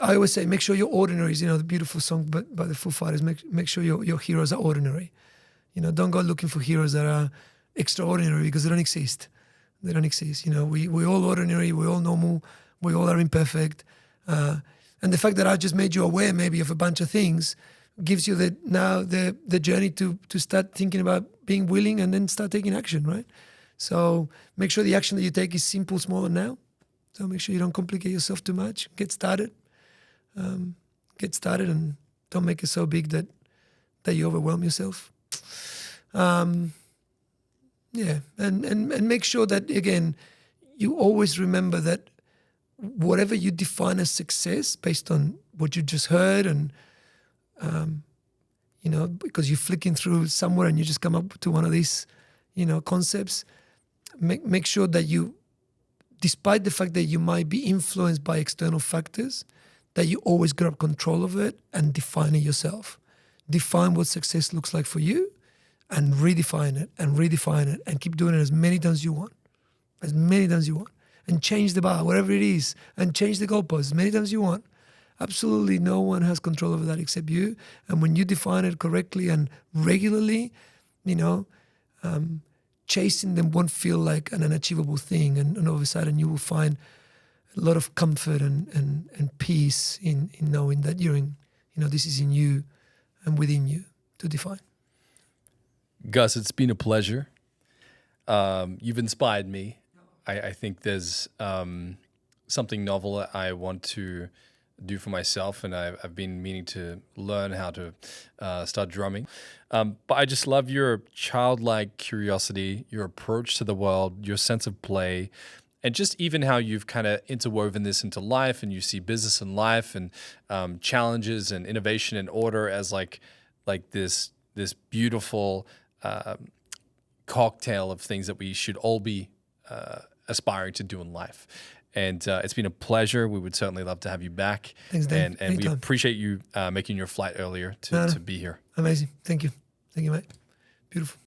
always say, make sure your ordinaries, the beautiful song by the Foo Fighters, make sure your heroes are ordinary. Don't go looking for heroes that are extraordinary, because they don't exist. They don't exist. We all ordinary, we all normal, we all are imperfect. And the fact that I just made you aware maybe of a bunch of things gives you the journey to start thinking about being willing, and then start taking action, right? So make sure the action that you take is simple, small, and now. So make sure you don't complicate yourself too much. Get started. And don't make it so big that you overwhelm yourself. And make sure that, again, you always remember that whatever you define as success based on what you just heard, and because you're flicking through somewhere and you just come up to one of these concepts, make sure that you, despite the fact that you might be influenced by external factors, that you always grab control of it and define it yourself. Define what success looks like for you, and redefine it and keep doing it as many times as you want. And change the bar, whatever it is, and change the goalposts as many times as you want. Absolutely no one has control over that except you. And when you define it correctly and regularly, chasing them won't feel like an unachievable thing. And all of a sudden you will find a lot of comfort and peace in knowing that this is in you and within you to define. Gus, it's been a pleasure. You've inspired me. I think there's something novel I want to do for myself, and I've been meaning to learn how to start drumming. But I just love your childlike curiosity, your approach to the world, your sense of play, and just even how you've kind of interwoven this into life, and you see business and life and challenges and innovation and order as like this beautiful cocktail of things that we should all be aspiring to do in life. And it's been a pleasure. We would certainly love to have you back. Thanks, Dave. And we appreciate you making your flight earlier to be here. Amazing. Thank you. Thank you, mate. Beautiful.